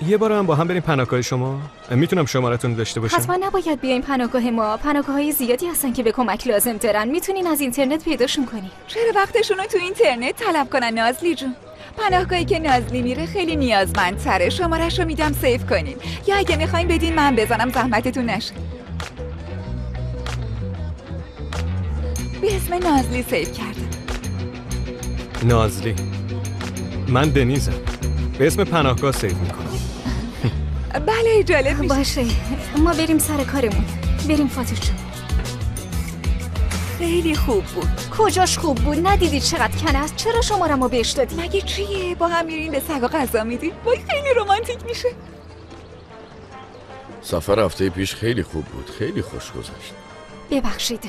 یه بار هم با هم بریم پناهگاه شما؟ میتونم شمارتون داشته باشم؟ حتما نباید بیاین پناهگاه ما. پناهگاه‌های زیادی هستن که به کمک لازم دارن. میتونین از اینترنت پیداشون کنی. چرا وقتشون رو تو اینترنت طلب کنن نازلی جون؟ پناهگاهی که نازلی میره خیلی نیازمندتره. شماره‌ش رو میدم سیو کنین، یا اگه میخواین بدین من بزنم، زحمتتون نشه. به اسم نازلی سیو کردم. نازلی. من دنیزم. به اسم پناهگاه سیو میکنم. بله، جالب میشه. باشه، ما بریم سر کارمون. بریم فاتوش جون. خیلی خوب بود. کجاش خوب بود؟ ندیدی چقدر کن است؟ چرا شمارمو بهش دادی؟ مگه چیه؟ با هم میرین به سگا غذا میدین؟ وای خیلی رمانتیک میشه. سفر هفته پیش خیلی خوب بود، خیلی خوش گذشت. ببخشید.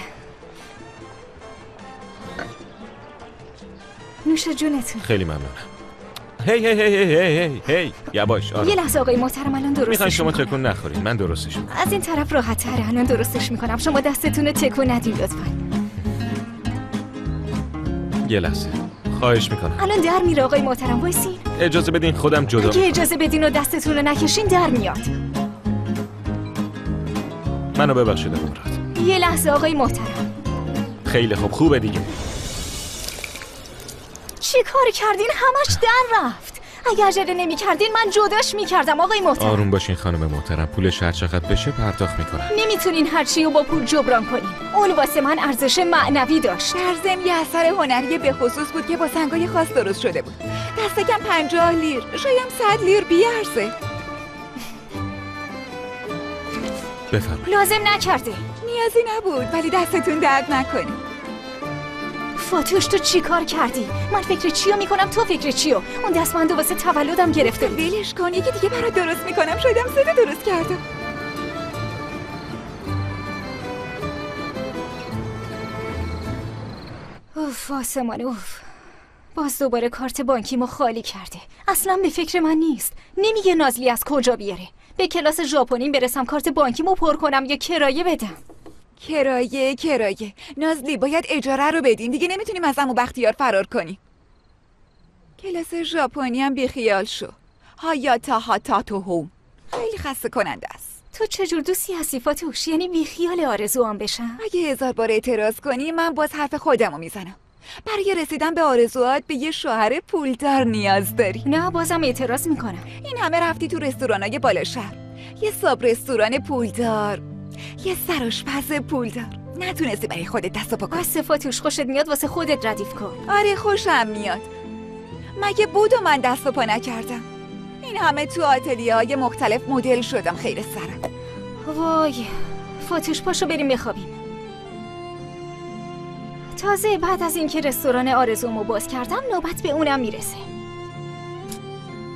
نوش جونتون. خیلی ممنونم. هی هی هی هی هی هی یواش. یه لحظه آقای محترم، الان درستش میخواین شما میکنم. تکون نخورین، من درستش میکنم. از این طرف راحت تره، الان درستش میکنم. شما دستتون رو تکون ندین لطفا. یه لحظه خواهش میکنم. الان در میره آقای محترم، وایسین. اجازه بدین خودم جدا اگه اجازه بدین و دستتون رو نکشین در میاد. منو ببخشید مراد. یه لحظه آقای محترم. خیلی خوبه دیگه. چی کار کردین؟ همش در رفت. اگه عجله نمی کردین من جداش میکردم آقای محترم. آروم باشین خانم محترم، پولش هر چقدر بشه پرداخت میکنم. نمیتونین هر چی رو با پول جبران کنین. اون واسه من ارزش معنوی داشت. در ضمن یه اثر هنری به خصوص بود که با سنگای خاص درست شده بود. دست کم 50 لیر، شاید 100 لیر بیارزه. بفرمایید. لازم نکرده. نیازی نبود، ولی دستتون درد نکنه. فاتوش تو چی کار کردی؟ من فکر چیو میکنم، تو فکر چیو؟ اون دستمندو واسه تولدم گرفته. ولش کن، یکی دیگه برات درست میکنم. شایدم 3 تا درست کردم. اوف آسمان اوف. باز دوباره کارت بانکیمو خالی کرده. اصلا به فکر من نیست. نمیگه نازلی از کجا بیاره. به کلاس ژاپنی برسم کارت بانکیمو پر کنم یا کرایه بدم. کرایه نازلی باید اجاره رو بدین دیگه، نمیتونیم از عمو بختیار فرار کنیم. کلاس ژاپنی هم بیخیال شو. هایاتا هاتاتو هوم خیلی خسته کننده است. تو چجور دوستی هستی فاتوش؟ یعنی بیخیال آرزوام بشم؟ اگه 1000 بار اعتراض کنی من باز حرف خودمو میزنم. برای رسیدن به آرزوات به یه شوهر پولدار نیاز داری. نه بازم اعتراض میکنم. این همه رفتی تو رستورانای بالا شهر، یه صاحب رستوران پولدار، یه سرآشپز پولدار، نتونستی برای خودت دست و پا کنی. بس فاتوش، خوشت میاد واسه خودت ردیف کن. آره خوشم میاد. مگه بود و من دست و پا نکردم؟ این همه تو آتلیه‌های مختلف مدل شدم خیر سرم. وای فاتوش پاشو بریم بخوابیم. تازه بعد از اینکه رستوران آرزومو باز کردم نوبت به اونم میرسه.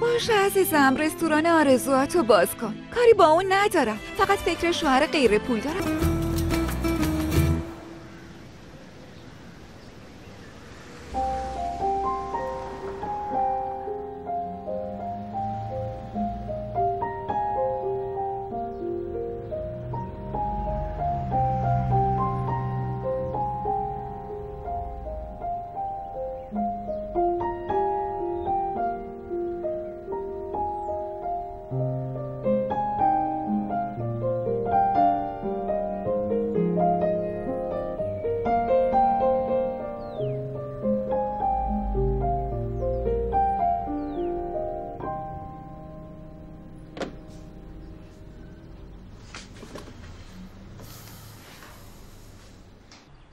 باشه عزیزم، رستوران آرزوهاتو باز کن. کاری با اون ندارم، فقط فکر شوهر غیر پول دارم.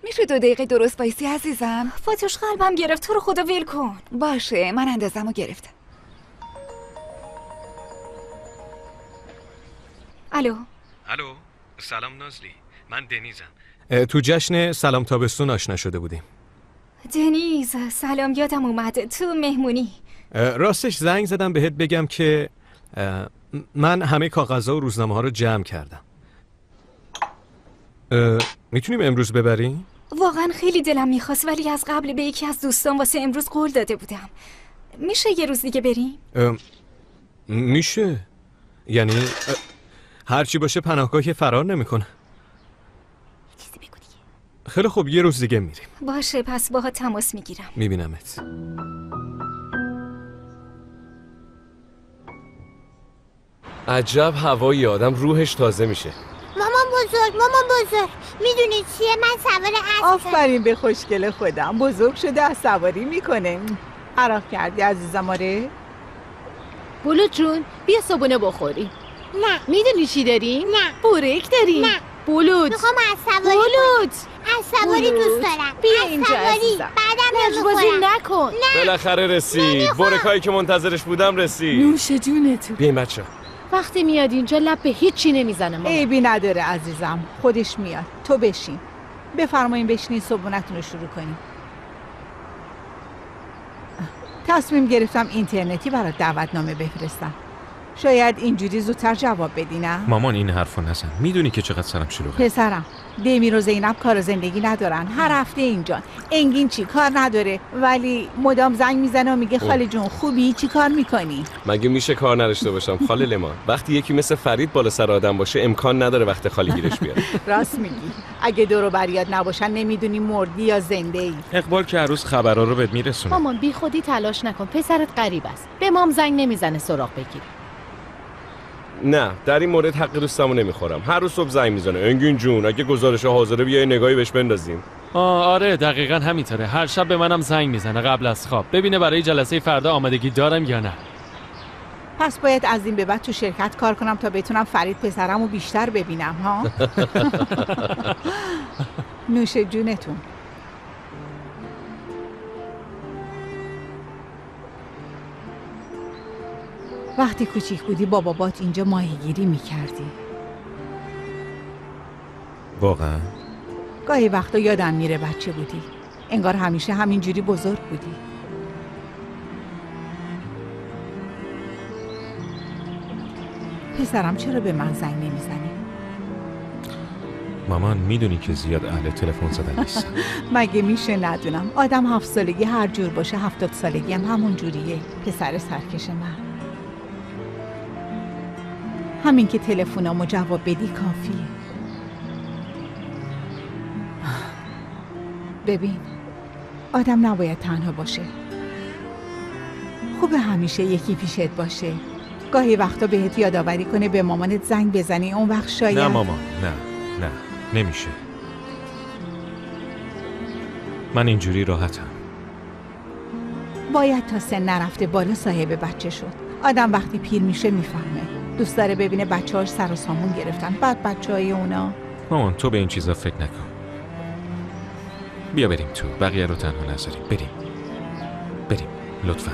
میشه 2 دقیقه درست بایستی عزیزم؟ فاتوش قلبم گرفت، تو رو خدا ول کن. باشه من اندازمو گرفتم. الو سلام نازلی، من دنیزم. تو جشن سلام تابستون آشنا شده بودیم. دنیز سلام، یادم اومد تو مهمونی. راستش زنگ زدم بهت بگم که من همه کاغذها و روزنامه ها رو جمع کردم. میتونیم امروز ببریم؟ واقعا خیلی دلم میخواست، ولی از قبل به یکی از دوستان واسه امروز قول داده بودم. میشه یه روز دیگه بریم؟ میشه. یعنی هرچی باشه پناهگاه که فرار نمیکنه. خیلی خوب، یه روز دیگه میریم. باشه پس باها تماس میگیرم. میبینمت. عجب هوایی، آدم روحش تازه میشه. مامان بزرگ میدونی چیه؟ من سوار اسب. آفرین به خوشگل خودم، بزرگ شده از سواری میکنه. عراق کردی عزیزم؟ آره. بولو جون بیا صبونه بخوریم. نه. میدونی چی داریم؟ نه. بورک داریم. نه. بولوت میخوام از سواری. بولوت از سواری دوست دارم. بیا اینجا عزیزم. بعدم لجبازی نکن. نه. بالاخره رسید. بورکایی که منتظرش بودم رسید. نوش جونتون. بیاین بچه. وقتی میاد اینجا لب به هیچی نمیزنه. عیبی نداره عزیزم، خودش میاد. تو بشین. بفرمایین بشینین صبحونتون رو شروع کنیم. تصمیم گرفتم اینترنتی برات دعوتنامه بفرستم. شاید اینجوری زودتر جواب بدی نه؟ مامان این حرفو نزن. میدونی که چقدر سرم شلوغه. پسرم، دیمیر و زینب کار زندگی ندارن. هر هفته اینجان. انگین چی کار نداره ولی مدام زنگ میزنه و میگه خاله جون خوبی؟ چی کار میکنی؟ مگه میشه کار نداشته باشم خاله لمان؟ وقتی یکی مثل فرید بالا سر آدم باشه امکان نداره وقت خالی گیرش بیاد. راست میگی. اگه دور و بریات نباشن نمیدونی مردی یا زنده ای. اقبال که هر روز خبرا رو بهت میرسونه. مامان بی خودی تلاش نکن. پسرت غریب است. به مام زنگ نمیزنه سراغ بگیر. نه در این مورد حق دوستمو نمیخورم. هر روز صبح زنگ میزنه انگین جون اگه گزارش حاضره بیا نگاهی بهش بندازیم. آره دقیقاً همینطوره. هر شب به منم زنگ میزنه قبل از خواب ببینه برای جلسه فردا آمادگی دارم یا نه. پس باید از این به بعد تو شرکت کار کنم تا بتونم فرید پسرمو بیشتر ببینم ها. نوش جونتون. وقتی کوچیک بودی با بابات اینجا ماهیگیری میکردی. واقعا؟ گاهی وقتا یادم میره بچه بودی. انگار همیشه همینجوری بزرگ بودی. پسرم چرا به من زنگ نمیزنی؟ مامان میدونی که زیاد اهل تلفن زدن نیست. مگه میشه ندونم؟ آدم 7 سالگی هر جور باشه 70 سالگی هم همون جوریه. پسر سرکش من. همین که تلفنامو جواب بدی کافیه. ببین آدم نباید تنها باشه. خوبه همیشه یکی پیشت باشه. گاهی وقتا بهت یادآوری کنه به مامانت زنگ بزنی. اون وقت شاید نه مامان نه نمیشه. من اینجوری راحتم. باید تا سن نرفته بالا صاحب بچه شد. آدم وقتی پیر میشه میفهمه. دوست داره ببینه بچه‌هاش سر و سامون گرفتن. بعد بچه‌های اونا. مامان تو به این چیزا فکر نکن. بیا بریم تو. بقیه رو تنها نذاریم. بریم لطفاً.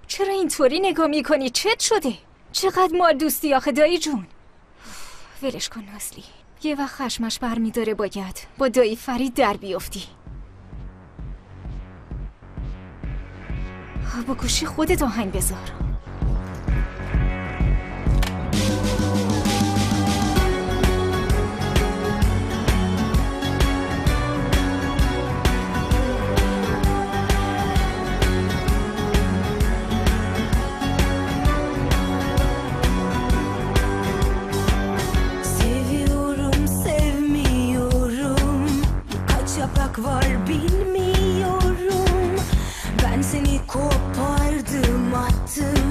چرا اینطوری نگاه میکنی؟ چت شده؟ چقدر مال دوستی آخه دایی جون. ولش کن نازلی. یه وقت خشمش برمیداره باید با دایی فرید در بیافتی. با گوشی خودت آهنگ بذار. Var bilmiyorum. Ben seni kopardım attım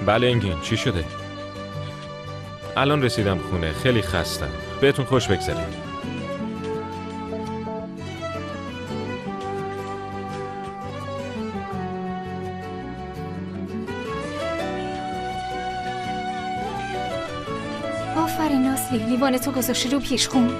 بله انگین، چی شده؟ الان رسیدم خونه، خیلی خستم. بهتون خوش بگذره. آفرین نازلی، لیوان تو گذاشتی رو پیشخون.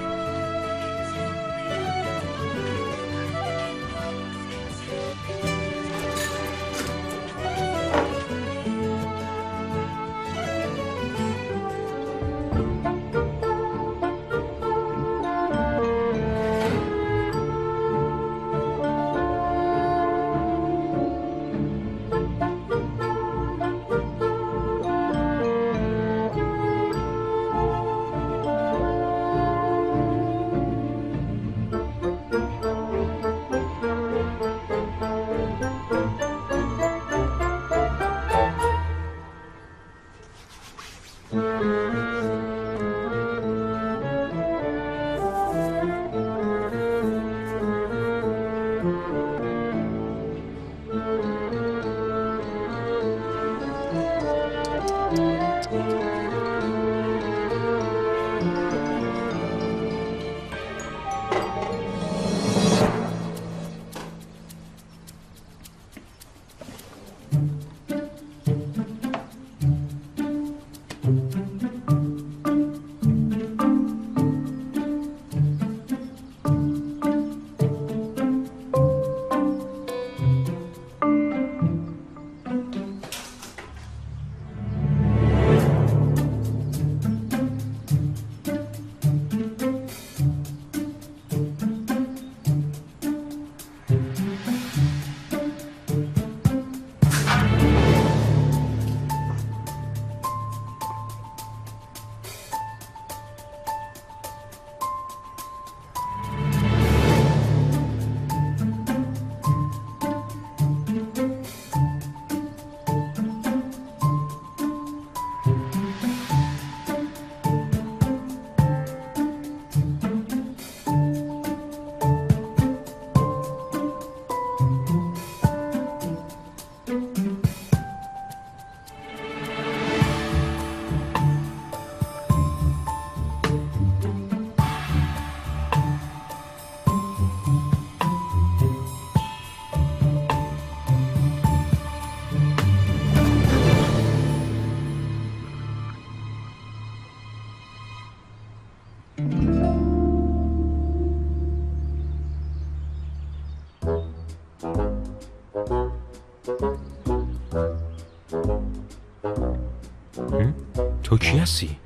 تو کی هستی؟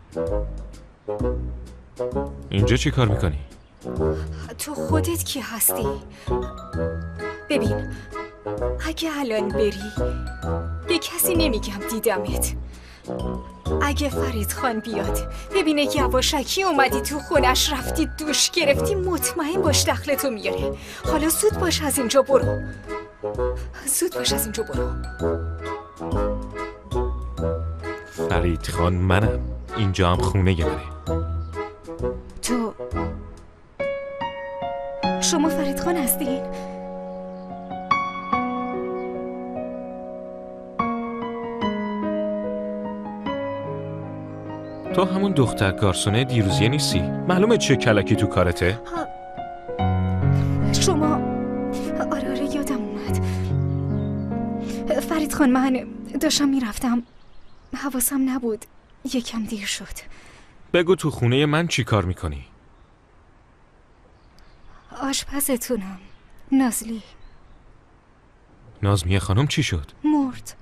اینجا چی کار میکنی؟ تو خودت کی هستی؟ ببین، اگه الان بری به کسی نمیگم دیدمت. اگه فرید خان بیاد ببینه یواشکی اومدی تو خونش، رفتی دوش گرفتی، مطمئن باش دخلتو میاره. حالا زود باش از اینجا برو، زود باش از اینجا برو. فرید خان منم، اینجا هم خونه منه. شما فرید خان هستین؟ تو همون دختر گارسونه دیروزیه نیستی؟ معلومه چه کلکی تو کارته؟ شما آره یادم اومد. فرید خان، من داشتم میرفتم، حواسم نبود، یکم دیر شد. بگو تو خونه من چی کار میکنی؟ آشپزتونم. نازلی. نازمیه خانم چی شد؟ مرد.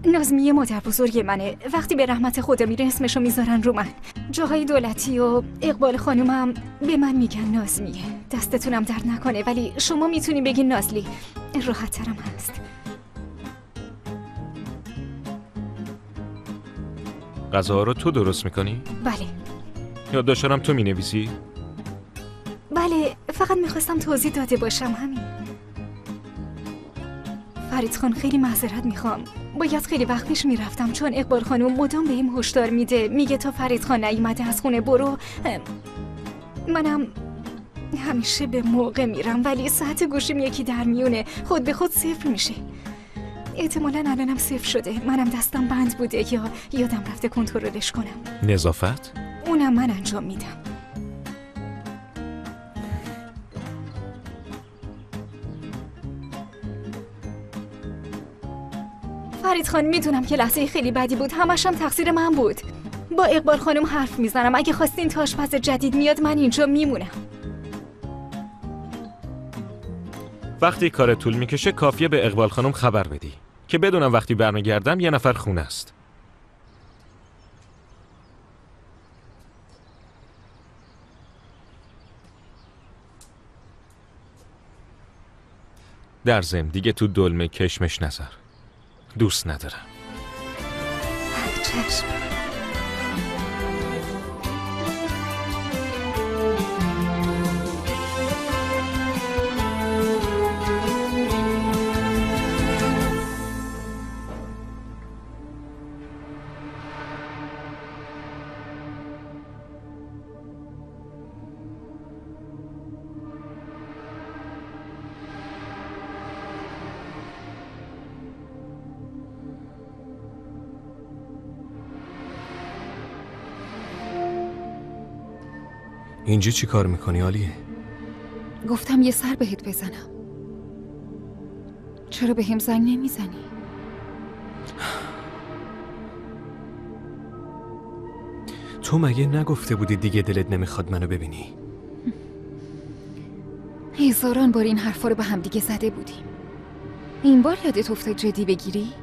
نازمیه مادر بزرگ منه. وقتی به رحمت خدا میره اسمشو میذارن رو من. جاهای دولتی و اقبال خانومم به من میگن نازمیه. دستتونم درد نکنه، ولی شما میتونی بگین نازلی، راحت ترم هست. غذاها رو تو درست میکنی؟ بله. یادداشتم تو مینویسی؟ بله، فقط میخواستم توضیح داده باشم، همین. فرید خان، خیلی معذرت میخوام. باید خیلی وقت پیش میرفتم، چون اقبال خانم مدام بهم هشدار میده، میگه تا فرید خان نیومده از خونه برو. منم همیشه به موقع میرم، ولی ساعت گوشیم یکی در میونه، خود به خود صفر میشه. احتمالاً الانم صفر شده. منم دستم بند بوده یا یادم رفته کنترلش کنم. نظافت؟ اونم من انجام میدم. فرید خان میدونم که لحظه خیلی بدی بود. همش هم تقصیر من بود. با اقبال خانم حرف میزنم. اگه خواستین تا آشپز جدید میاد من اینجا میمونم. وقتی کار طول میکشه کافیه به اقبال خانم خبر بدی که بدونم وقتی برمیگردم یه نفر خونه است. در ضمن دیگه تو دلمه کشمش نذار. دوست ندارم. چشم. اینجا چی کار میکنی آلیه؟ گفتم یه سر بهت بزنم. چرا به هم زنگ نمیزنی؟ تو مگه نگفته بودی دیگه دلت نمیخواد منو ببینی؟ هزاران بار این حرفا رو به هم دیگه زده بودیم. این بار یادت افتاد جدی بگیری؟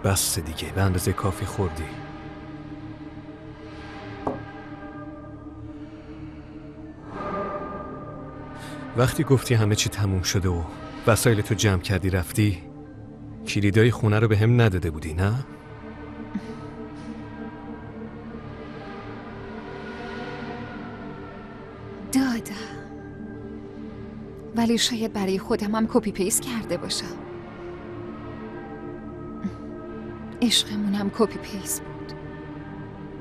بس دیگه، به اندازه کافی خوردی. وقتی گفتی همه چی تموم شده و وسایل تو جمع کردی رفتی، کلیدای خونه رو به هم نداده بودی نه؟ دادم، ولی شاید برای خودم هم کپی پیست کرده باشم. عشقمونم کپی پیست بود.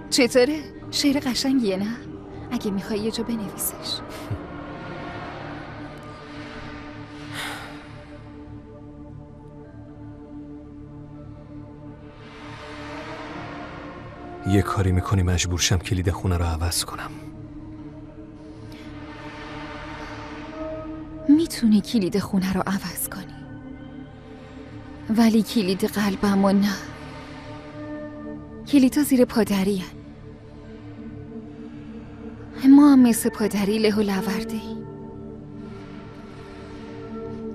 چطوره؟ شعر قشنگیه نه؟ اگه میخوای یه جا بنویسش. یه کاری میکنی مجبور شم کلید خونه رو عوض کنم. میتونی کلید خونه رو عوض کنی، ولی کلید قلبمو نه. کلیدها زیر پادری هن. ما هم مثل پادری له و لورده ایم.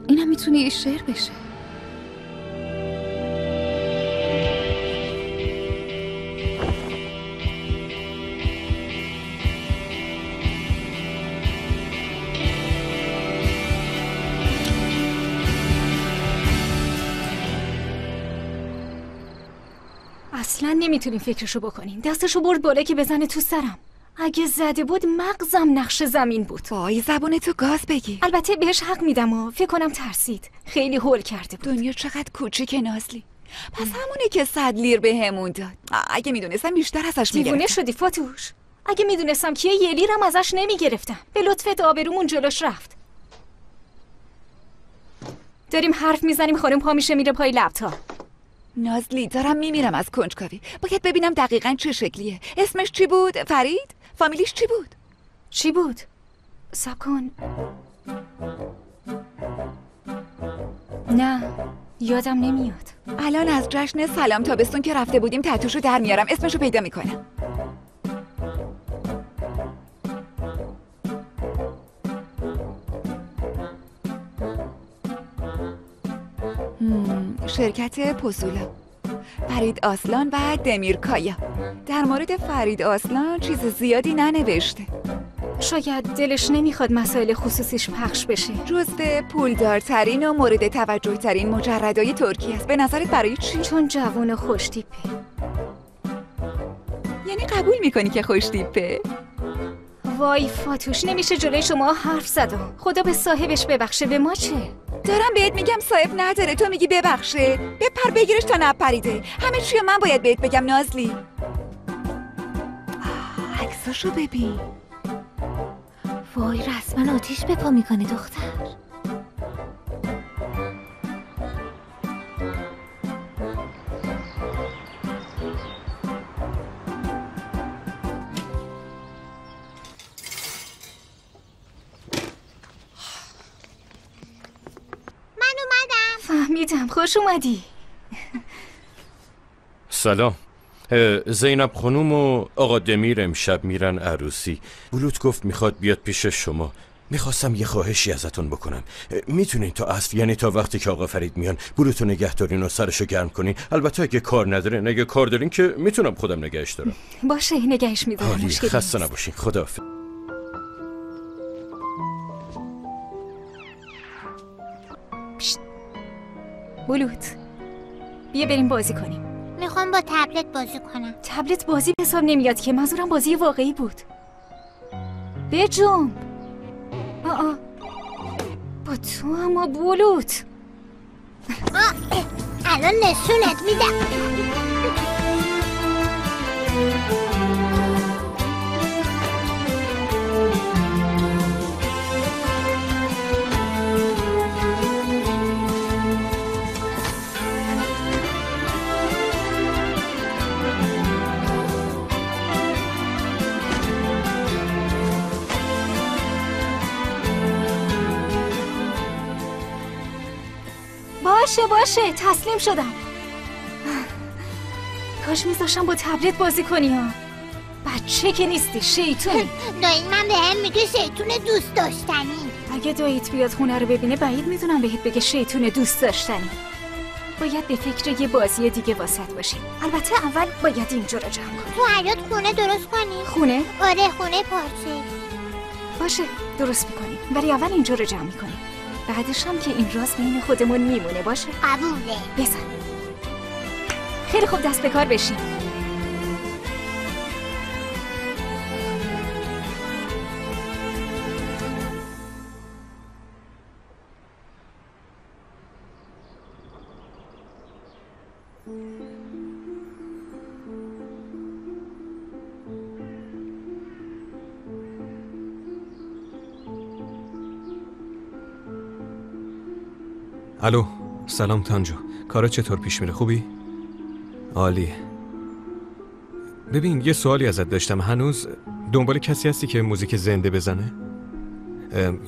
اینم میتونه یه شعر بشه. اصلا نمیتونیم فکرشو بکنیم. دستشو برد بالا که بزنه تو سرم. اگه زده بود مغزم نقش زمین بود. وای زبون تو گاز بگی. البته بهش حق میدم و فکر کنم ترسید. خیلی هول کرده بود. دنیا چقدر کوچیکه نازلی. پس همونه که 100 لیر بهمون داد. اگه میدونستم بیشتر ازش میگرفتم. دیوونه شدی فاتوش. اگه میدونستم که یه لیرم ازش نمیگرفتم. به لطفت آبرومون جلوش رفت. داریم حرف میزنیم خانم پا میشه میره پای لپتاپ. نازلی دارم میمیرم از کنجکاوی. باید ببینم دقیقاً چه شکلیه. اسمش چی بود؟ فرید؟ فامیلیش چی بود؟ چی بود؟ صبر کن. نه یادم نمیاد. الان از جشن سلام تابستون که رفته بودیم تتوشو در میارم. اسمشو پیدا میکنم. شرکت پوسولا، فرید آسلان و دمیر کایا. در مورد فرید آسلان چیز زیادی ننوشته. شاید دلش نمیخواد مسائل خصوصیش پخش بشه. جزو پولدارترین و مورد توجه ترین مجردای ترکیه است. به نظرت برای چی؟ چون جوون و خوشتیپه. یعنی قبول میکنی که خوشتیپه؟ وای فاتوش نمیشه جلوی شما حرف زد. خدا به صاحبش ببخشه، به ما چه؟ دارم بهت میگم صاحب نداره، تو میگی ببخشه. بپر بگیرش تا نپریده. همه چیو من باید بهت بگم نازلی. عکس دستاشو ببین. وای رسما آتیش به پا میکنه دختر. فهمیدم. خوش اومدی. سلام. زینب خانوم و آقا دمیر امشب میرن عروسی. بلوت گفت میخواد بیاد پیش شما. میخواستم یه خواهشی ازتون بکنم. میتونین تا عصر، یعنی تا وقتی که آقا فرید میان، بلوتو نگه دارین و سرشو گرم کنین. البته اگه کار ندارین، اگه کار دارین که میتونم خودم نگهش دارم. باشه نگهش میدارم. حالی مشکلی خسته نیست. نباشین. خداحافظ. بلوت بیا بریم بازی کنیم. میخوام با تبلت بازی کنم. تبلت بازی به حساب نمیاد که، منظورم بازی واقعی بود. بجنب. با تو اما بلوت. الان نشونت میدم. باشه تسلیم شدم. کاش میذاشم با تبلت بازی کنی ها. بچه که نیستی، شیطونی. دایی من بهم میگه شیطون دوست داشتنی. اگه داییت بیاد خونه رو ببینه بعید میدونم بهت بگه شیطون دوست داشتنی. باید به فکر یه بازی دیگه واسط باشیم. البته اول باید اینجا رو جمع کنیم. تو حیاط خونه درست کنی؟ خونه؟ آره خونه پارچه. باشه درست میکنیم، ولی اول اینجا رو جمع میکنیم. بعدش هم که این راز بین خودمون میمونه. باشه؟ قبوله. بزن. خیلی خوب دست به کار بشین. الو، سلام تانجو. کارا چطور پیش میره؟ خوبی؟ عالیه. ببین یه سوالی ازت داشتم. هنوز دنبال کسی هستی که موزیک زنده بزنه؟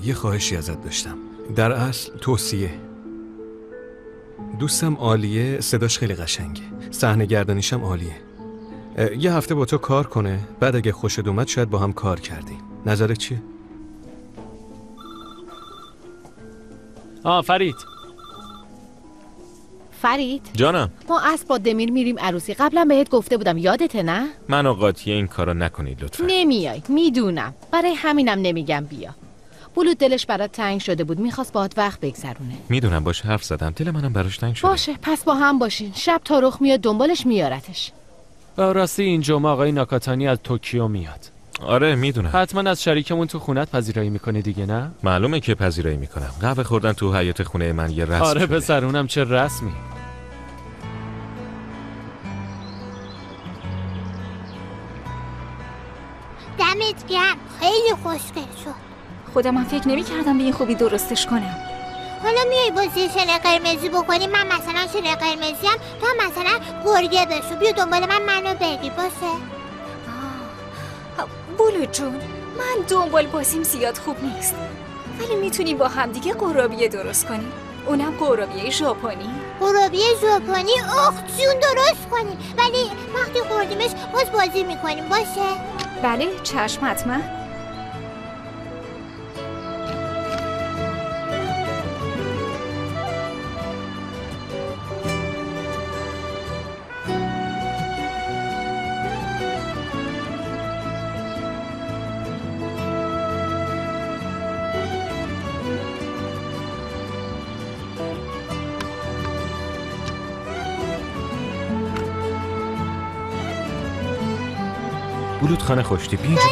یه خواهشی ازت داشتم. در اصل توصیه. دوستم عالیه، صداش خیلی قشنگه، صحنه گردانیشم عالیه. یه هفته با تو کار کنه، بعد اگه خوشت اومد شاید با هم کار کردیم. نظرت چیه؟ فرید جانم. ما اسب با دمیر میریم عروسی. قبلا بهت گفته بودم، یادته نه؟ من و قاطیه این کارو نکنید لطفا. نمیای، میدونم. برای همینم نمیگم بیا. بلود دلش برات تنگ شده بود، میخواست باهات وقت بگذرونه. میدونم، باشه حرف زدم، دل منم براش تنگ شده. باشه پس با هم باشین. شب تا رخ میاد دنبالش میارتش. راستی این جمعه آقای ناکاتانی از توکیو میاد. آره میدونم. حتما از شریکمون تو خونت پذیرایی میکنه دیگه، نه؟ معلومه که پذیرایی میکنم. قهوه خوردن تو حیاط خونه من یه رسم آره شده. پسر، اونم چه رسمی. دمت گرم، خیلی خوشگل شد. خودم هم فکر نمی کردم به این خوبی درستش کنم. حالا میای بازی شله قرمزی بکنیم؟ من مثلا شله قرمزی هم، تو هم مثلا گرگه بشو. بیا دنبال منو بگی. باشه؟ بلود جون، من دنبال بازیم زیاد خوب نیست، ولی میتونیم با همدیگه قرابیه درست کنیم. اونم قرابیه ژاپنی. قرابیه ژاپنی؟ اخت جون درست کنیم، ولی وقتی خوردیمش باز بازی میکنیم. باشه؟ بله چشم حتما. بلود خانه خوشتی بینجا.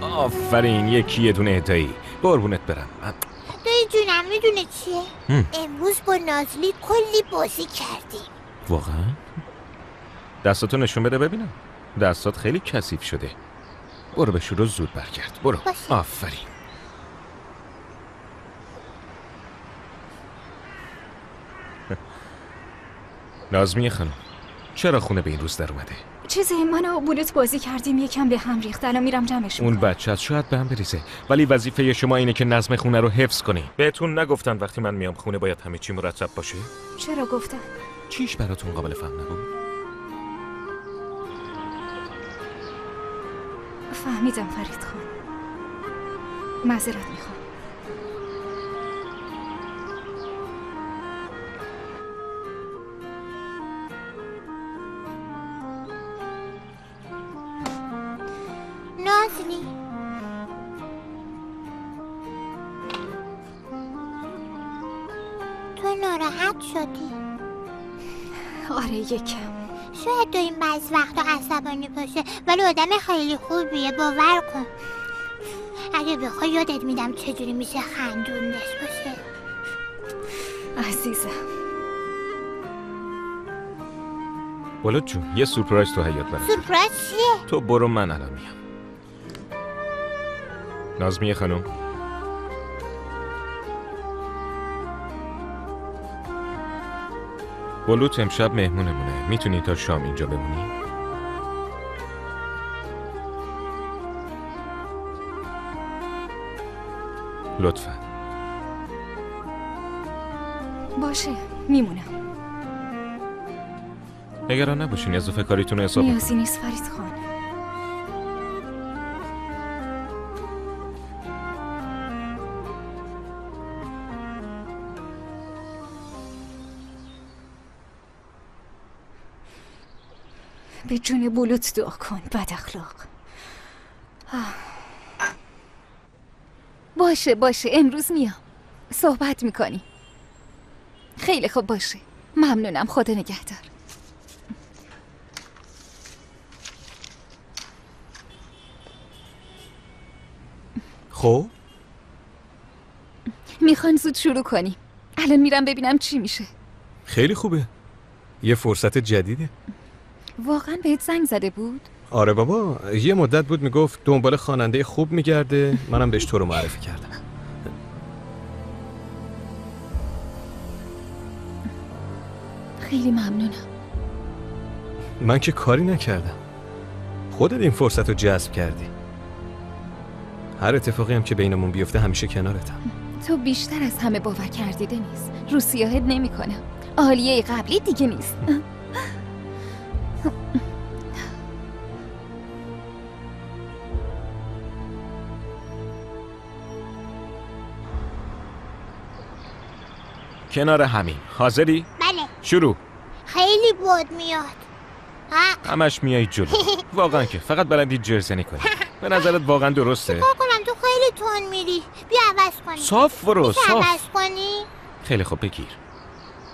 آفرین، یه دونه اهدایی. قربونت برم. دایی جونم میدونه چیه؟ امروز با نازلی کلی بازی کردیم. واقعا؟ دستاتو نشون بده ببینم. دستات خیلی کثیف شده. برو به شروع زود برگرد. برو. آفرین. نازمی خانم، چرا خونه به این روز در اومده؟ چیزی من و بولوت بازی کردیم یکم به هم ریخت. الان میرم جمعش اون میکنم. بچه شاید به هم بریزه، ولی وظیفه شما اینه که نظم خونه رو حفظ کنی. بهتون نگفتن وقتی من میام خونه باید همه چی مرتب باشه؟ چرا گفتن؟ چیش براتون قابل فهم نبود؟ فهمیدم فرید خان. معذرت میخوام. نازلی تو ناراحت شدی؟ آره یکم. شاید تو این بعض وقتا عصبانی باشه ولی آدم خیلی خوبیه، باور کن. اگه بخوای یادت میدم چجوری میشه خندونش باشه. عزیزم. بولوت جون یه سورپرایز تو حیاط برام. سورپرایز چیه؟ تو برو من الان میام. نازمی خانم، بولوت امشب مهمونمونه. میتونی تا شام اینجا بمونی؟ لطفا. باشه میمونم. نگران نباشین، اضافه کاریتون رو حساب میکنم. نیازی نیست فرید خان. به جون بولوت دعا کن بد اخلاق. باشه امروز میام. صحبت میکنی. خیلی خوب باشه. ممنونم، خدا نگهدار. خب میخوان زود شروع کنیم. الان میرم ببینم چی میشه. خیلی خوبه. یه فرصت جدیده. واقعا بهت زنگ زده بود؟ آره بابا، یه مدت بود میگفت دنبال خواننده خوب میگرده. منم بهش تو رو معرفی کردم. خیلی ممنونم. من که کاری نکردم. خودت این فرصت رو جذب کردی. هر اتفاقی هم که بینمون بیفته همیشه کنارتم. تو بیشتر از همه باور کردیده نیست. رو سیاهت نمی کنم. عالیه قبلی دیگه نیست. کنار همین. حاضری؟ بله. شروع. خیلی باد میاد. همش میای جلو. واقعا که فقط بلدی جرزنی کنی. به نظرت واقعا درسته؟ چیکار کنم؟ تو خیلی تون میری. بیا عوض کنی. صاف برو، میشه صاف. عوض کنی؟ خیلی خوب بگیر.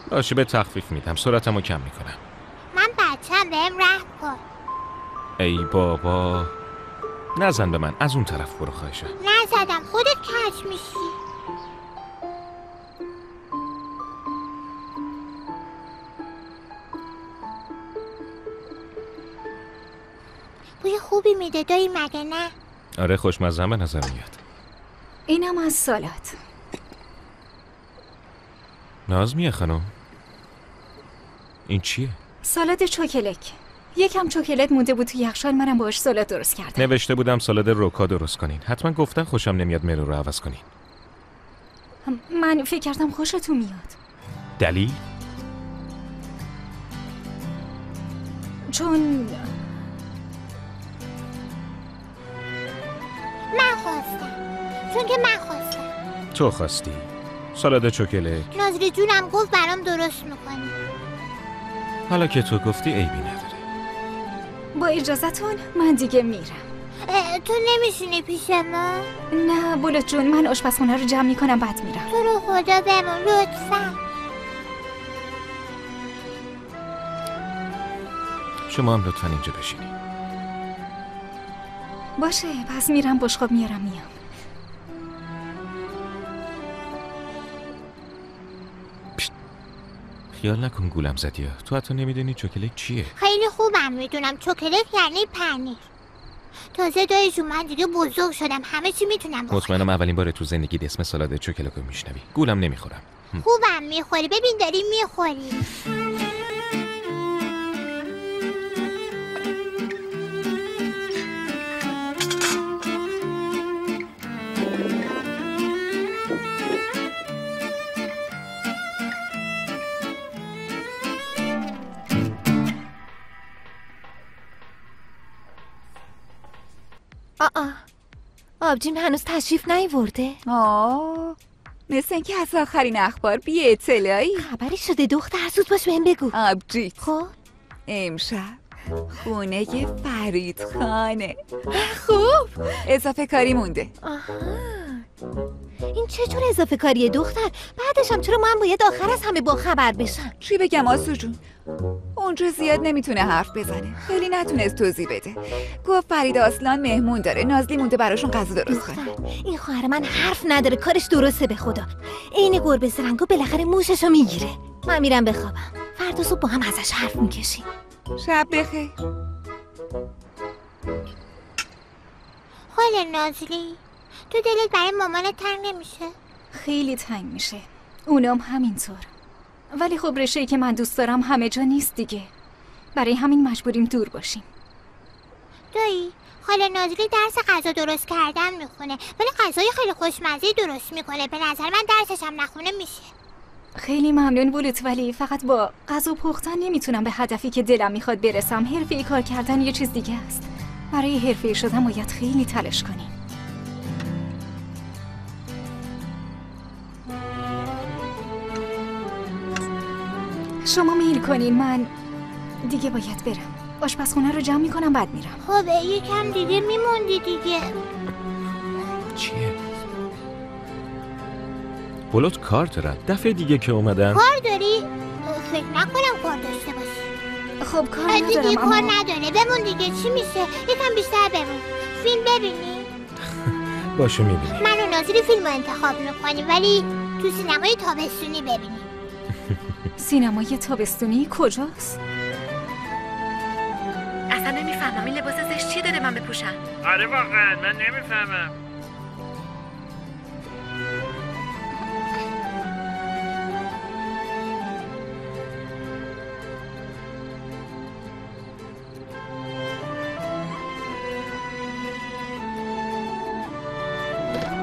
باشه به تخفیف میدم، سرعتمو کم میکنم. من بچم، بهم رحم کن. ای بابا، نزن به من، از اون طرف برو خواهشم. نزدم، خودت کج میشی. بوی خوبی میده دایی، مگه نه؟ آره خوشمزه به نظر میاد. اینم از سالات. نازمیه خانم، این چیه؟ سالاد چوکلک. یکم چوکلت مونده بود تو یخچال، منم باهاش سالاد درست کردم. نوشته بودم سالاد روکا درست کنین. حتما گفتن خوشم نمیاد منو رو عوض کنین. من فکر کردم خوشتون میاد. دلیل؟ چون من خواستم. چون که من خواستم. تو خواستی؟ سالاد چوکلک؟ نازلی جونم گفت برام درست میکنی. حالا که تو گفتی عیبی نداره. با اجازهتون من دیگه میرم. تو نمیشونی پیش ما؟ نه بولوت جون، من آشپزخونه رو جمع میکنم بعد میرم. تو رو خدا بمون لطفا. شما هم لطفا اینجا بشینید. باشه پس میرم بشقاب میارم میام. خیال نکن گولم زدی ها. تو حتی نمیدونی چوکلک چیه. خیلی خوب خوبم میدونم چوکلت یعنی پنیر. تازه دایی جون من دیگه بزرگ شدم، همه چی میتونم بخورم. مطمئنم اولین بار تو زندگیت اسم سالاد چوکلت رو میشنوی. گولم نمیخورم. خوبم میخوری، ببین داری میخوری. آبجیم هنوز تشریف نیورده؟ مثل اینکه از آخرین اخبار بی اطلاعی. خبری شده دختر؟ زود باش بهم بگو. آبجیت خب امشب خونه فرید خانه. خوب اضافه کاری مونده. این چه جور اضافه کاریه دختر؟ بعدش هم چرا من باید آخر از همه با خبر بشم؟ چی بگم آسو جون؟ اونجا زیاد نمیتونه حرف بزنه، خیلی نتونست توضیح بده. گفت فرید آسلان مهمون داره، نازلی مونده براشون غذا درست کنه. این خواهر من حرف نداره، کارش درسته به خدا. عین گربه سرنگو بالاخره موششو میگیره. من میرم بخوابم، فردا صبح با هم ازش حرف میکشیم. شب بخیر. خاله نازلی، تو دلت برای مامانت تنگ نمیشه؟ خیلی تنگ میشه، اونام همینطور. ولی خب رشته‌ای که من دوست دارم همه جا نیست دیگه، برای همین مجبوریم دور باشیم. دایی، خاله نازلی درس غذا درست کردن میخونه، ولی غذای خیلی خوشمزه درست میکنه. به نظر من درسش هم نخونه میشه. خیلی ممنون بولوت، ولی فقط با غذا پختن نمیتونم به هدفی که دلم میخواد برسم. حرفه‌ای کار کردن یه چیز دیگه است. برای حرفه‌ای شدن باید خیلی تلاش کنیم. شما میل کنین، من دیگه باید برم. آشپزخونه رو جمع میکنم بعد میرم. خب یکم دیگه میموندی دیگه. چیه؟ بولوت کار دارن. دفعه دیگه که اومدن کار داری؟ فکر نکنم کار داشته باشی. خب کار ندارم دیگه اما کار نداره. بمون دیگه، چی میشه؟ یکم بیشتر بمون. فیلم ببینی؟ باشه میبینی. من و نازلی فیلم رو انتخاب میکنیم، ولی تو سینمای تابستونی ببینیم. سینمای تابستونی کجاست؟ اصلا نمیفهمم این لباس زشت چی داره من بپوشم؟ آره واقعا من نمیفهمم.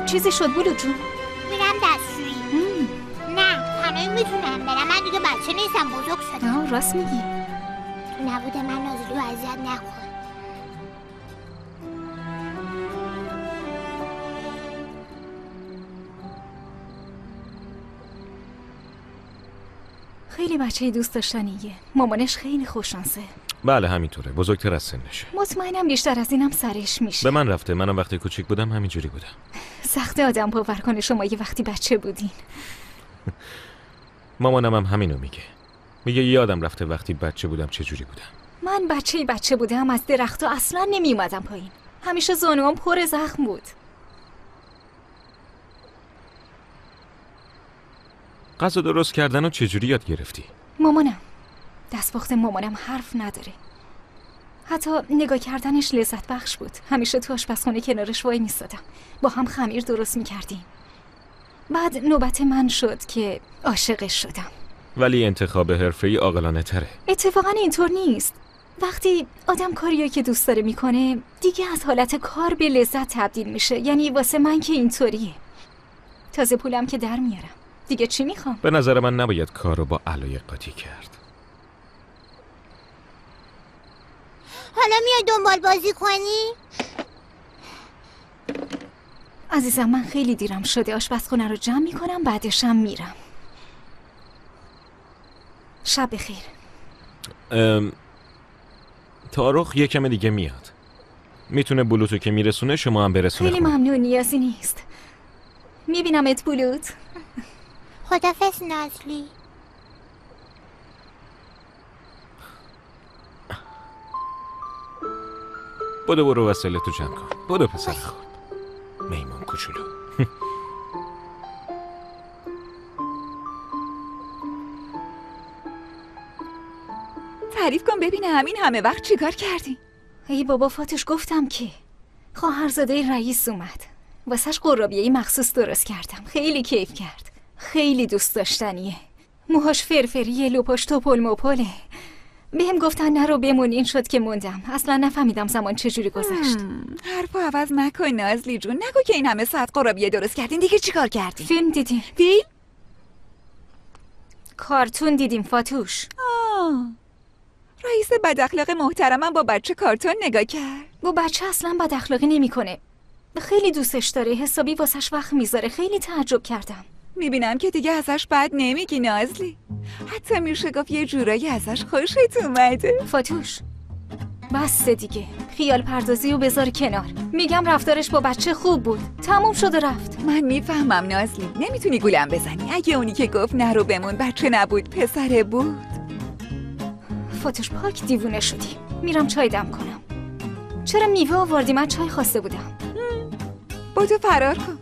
چیزی شد بولو جون؟ میرم دستشویی. نه تنهایی میتونم برم، من دیگه بچه نیستم، بزرگ شدم. راست میگی. تو نبود من نازلی رو اذیت نکن. خیلی بچه دوست داشتنیه. مامانش خیلی خوششانسه. بله همینطوره، بزرگتر از سنشه. مطمئنم بیشتر از اینم سرش میشه. به من رفته، منم وقتی کوچیک بودم همینجوری بودم. سخت آدم باور کنه شما یه وقتی بچه بودین. مامانم هم همینو میگه یادم رفته وقتی بچه بودم چه جوری بودم. من بچه بودم از درخت‌ها اصلا نمی اومدم پایین. همیشه زانوام پر زخم بود. غذا درست کردن رو چجوری یاد گرفتی؟ مامانم. دستپخت مامانم حرف نداره. حتی نگاه کردنش لذت بخش بود. همیشه تو آشپزخونه کنارش وای میستادم. با هم خمیر درست میکردیم. بعد نوبت من شد که عاشقش شدم. ولی انتخاب حرفه‌ای عاقلانه تره. اتفاقا اینطور نیست. وقتی آدم کاریو که دوست داره میکنه دیگه از حالت کار به لذت تبدیل میشه. یعنی واسه من که اینطوریه. تازه پولم که در میارم. دیگه چی میخوام؟ به نظر من نباید کار رو با علایق قاطی کرد. حالا میای دنبال بازی کنی؟ عزیزم من خیلی دیرم شده. آشپزخونه رو جمع میکنم بعدشم میرم. شب بخیر. تارخ یه کم دیگه میاد. میتونه بلوتو که میرسونه شما هم برسونه. خیلی ممنون، نیازی نیست. میبینمت بلوت. خدافظ نازلی. برو وسایلتو جمع کن. برو پسر خوب. میمون کوچولو. تعریف کن ببینم این همه وقت چیکار کردی؟ ای بابا فاتش گفتم که خواهرزاده رئیس اومد، واسش قرابیه‌ای مخصوص درست کردم. خیلی کیف کرد، خیلی دوست داشتنیه. موهاش فرفریه، لپاش توپل مپله. بهم گفتن نرو بمون، این شد که موندم. اصلا نفهمیدم زمان چجوری گذشت. حرفو عوض نکن نازلی جون، نگو که این همه ساعت قرابیه درست کردین. دیگه چیکار کردین؟ فیلم دیدیم. فیلم؟ کارتون دیدیم فاتوش. رئیس بد اخلاق محترمم با بچه کارتون نگاه کرد. با بچه اصلا بد اخلاقی نمیکنه. خیلی دوستش داره، حسابی واسش وقت میذاره. خیلی تعجب کردم. میبینم که دیگه ازش بد نمیگی نازلی. حتی میشه گفت یه جورایی ازش خوشت اومده. فاتوش بس دیگه، خیال پردازی رو بذار کنار. میگم رفتارش با بچه خوب بود، تموم شد و رفت. من میفهمم نازلی، نمیتونی گولم بزنی. اگه اونی که گفت نرو بمون بچه نبود، پسره بود. فاتوش پاک دیوونه شدی. میرم چای دم کنم. چرا میوه آوردی؟ من چای خواسته بودم. بودو فرار کن.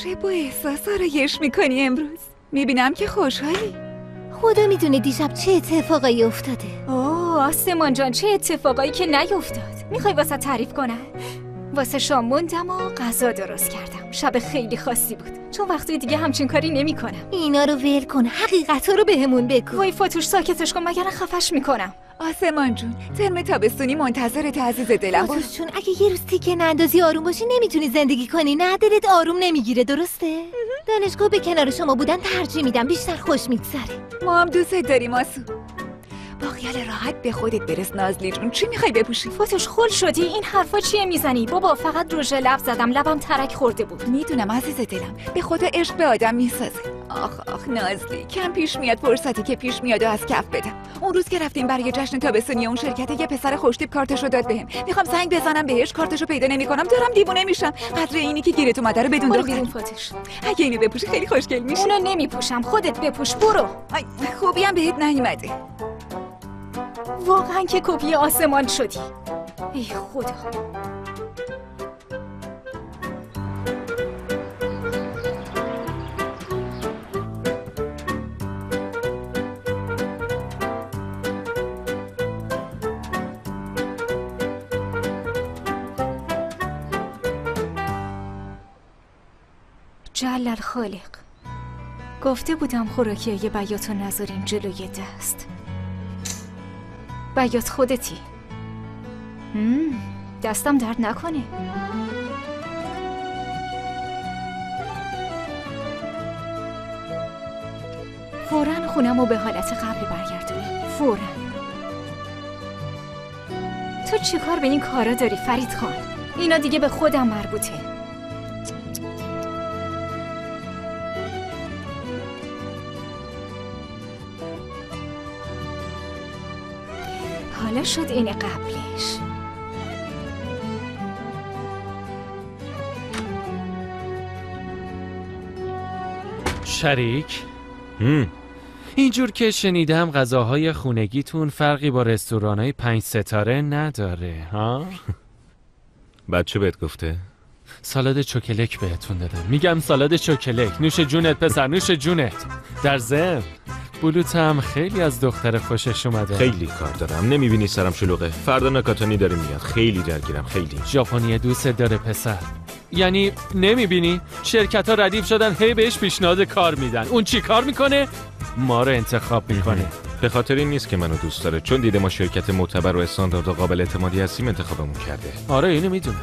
چه با احساس آرایش میکنی امروز؟ میبینم که خوشحالی. خدا میدونه دیشب چه اتفاقایی افتاده. اوه آسمان جان، چه اتفاقایی که نیفتاد. میخوای واسه تعریف کنم؟ واسه شام موندم و غذا درست کردم. شب خیلی خاصی بود، چون وقتی دیگه همچین کاری نمیکنم. اینا رو ول کن، حقیقتا رو بهمون بگو. وای فاتوش ساکتش کن، مگر خفش میکنم. آسمان جون، ترم تابستونی منتظرت عزیز دلم. فاتوش جون، اگه یه روز تیکه نندازی آروم باشی نمیتونی زندگی کنی. نه دلت آروم نمیگیره، درسته؟ دانشگاه به کنار شما بودن ترجیح میدم، بیشتر خوش میگذره. ما هم دوست داریم آسو. با خیال راحت به خودت برس نازلی جون. چی میخوای بپوشی؟ فاتوش خل شدی؟ این حرفا چیه میزنی؟ بابا فقط رژ لب زدم، لبم ترک خورده بود. میدونم عزیز دلم، به خدا عشق به آدم میسازه. آخ نازلی، کم پیش میاد فرصتی که پیش میاد و از کف بدم. اون روز که رفتیم برای جشن تابستونی اون شرکت، یه پسر خوشتیپ کارتشو داد بهم. میخوام زنگ بزنم بهش، کارتشو پیدا نمیکنم، دارم دیوونه میشم. قدر اینی که گیرت اومده رو بدون دختر. فاتوش اگه اینو بپوشی خیلی خوشگل میشی. اونو نمیپوشم، خودت بپوش برو. خوبی هم بهت نیومده. واقعا که کپی آسمان شدی. ای خدا. جل الخالق، گفته بودم خوراکیای بیاتو نذاریم جلوی دست. بیات خودتی. دستم درد نکنه. فوراً خونمو به حالت قبلی برگردونی. فوراً. تو چی کار به این کارا داری فرید خان؟ اینا دیگه به خودم مربوطه. حالا شد این قبلش. شریک؟ اینجور که شنیدم غذاهای خونگیتون فرقی با رستورانای 5 ستاره نداره ها؟ بچه بهت گفته؟ سالاد چوکلک بهتون دادم. میگم سالاد چوکلک. نوش جونت پسر، نوش جونت. در ضمن بلوت هم خیلی از دختر خوشش اومده. خیلی کار دارم، نمیبینی سرم شلوغه. فردا ناکاتانی داره میاد، خیلی درگیرم. خیلی ژاپنی دوست داره پسر. یعنی نمیبینی شرکت ها ردیف شدن، هی بهش پیشنهاد کار میدن. اون چی کار میکنه؟ ما رو انتخاب میکنه. به خاطر این نیست که منو دوست داره، چون دیده ما شرکت معتبر و استاندارد و قابل اعتمادی هستیم انتخابمون کرده. آره اینو میدونم.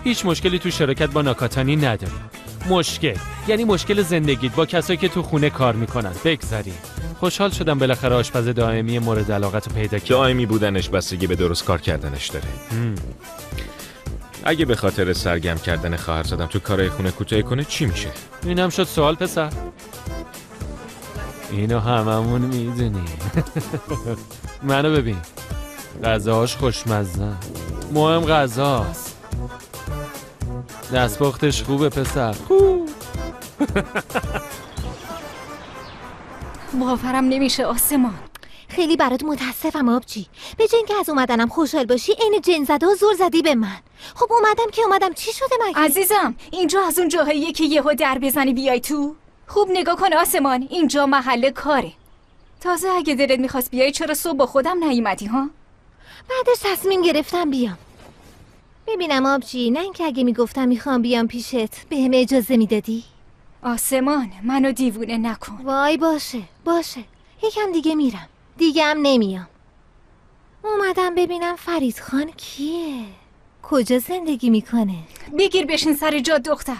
هیچ مشکلی تو شرکت با ناکاتانی نداریم. مشکل یعنی مشکل زندگیت با کسایی که تو خونه کار میکنن بگذری. خوشحال شدم بالاخره آشپز دائمی مورد علاقت رو پیدا کردم. دائمی بودنش بستگی به درست کار کردنش داره. اگه به خاطر سرگرم کردن خواهرزادم تو کارهای خونه کوتاه کنه چی میشه؟ اینم شد سوال پسر. اینو هممون میدونی. منو ببین، غذاهاش خوشمزه، مهم غذاست. دستپختش خوبه پسر. باورم نمیشه آسمان. خیلی برات متاسفم آبجی. به جای اینکه از اومدنم خوشحال باشی عین جن زده و زور زدی به من. خب اومدم چی شده مگه؟ عزیزم اینجا از اون جاهاییه که یهو در بزنی بیای تو. خوب نگاه کن آسمان، اینجا محل کاره. تازه اگه دلت میخواست بیای چرا صبح با خودم نیومدی ها؟ بعدش تصمیم گرفتم بیام. ببینم آبجی، نه اینکه اگه میگفتم میخوام بیام پیشت بهم اجازه میدادی؟ آسمان منو دیوونه نکن. وای باشه یکم دیگه میرم، دیگه هم نمیام. اومدم ببینم فرید خان کیه؟ کجا زندگی میکنه؟ بگیر بشین سر جا دختر.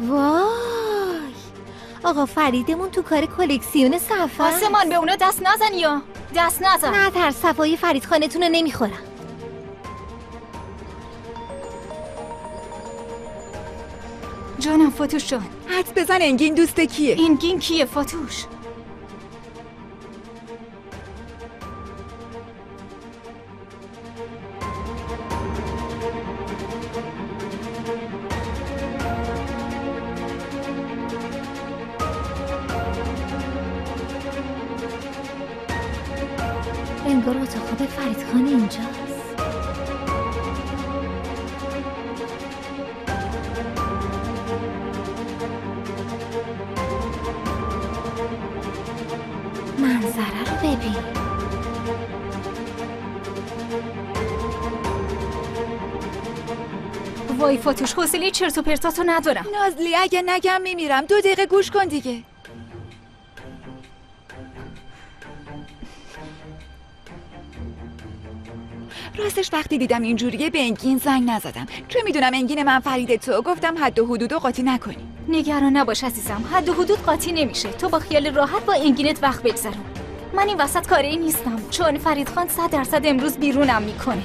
وای آقا فریدمون تو کار کلکسیون صفحه. آسمان به اونا دست نزن یا دست نزن. نه ترس، صفای فرید خانتون رو نمیخورم. جانم فاتوش جان، حدس بزن انگین دوست کیه؟ انگین کیه فاتوش؟ انگار اتاق خواب فرید خان اینجاست. منظره رو ببین. وای فاتوش حوصله چرت و پرتاتو ندارم. نازلی اگه نگم میمیرم. 2 دقیقه گوش کن دیگه. راستش وقتی دیدم اینجوریه به انگین زنگ نزدم، چون میدونم انگین من فرید تو. گفتم حد و حدود رو قاطی نکنی. نگران نباش عزیزم، حد و حدود قاطی نمیشه. تو با خیال راحت با انگینت وقت بگذرون. من این وسط کاری نیستم، چون فرید خان 100% امروز بیرونم میکنه.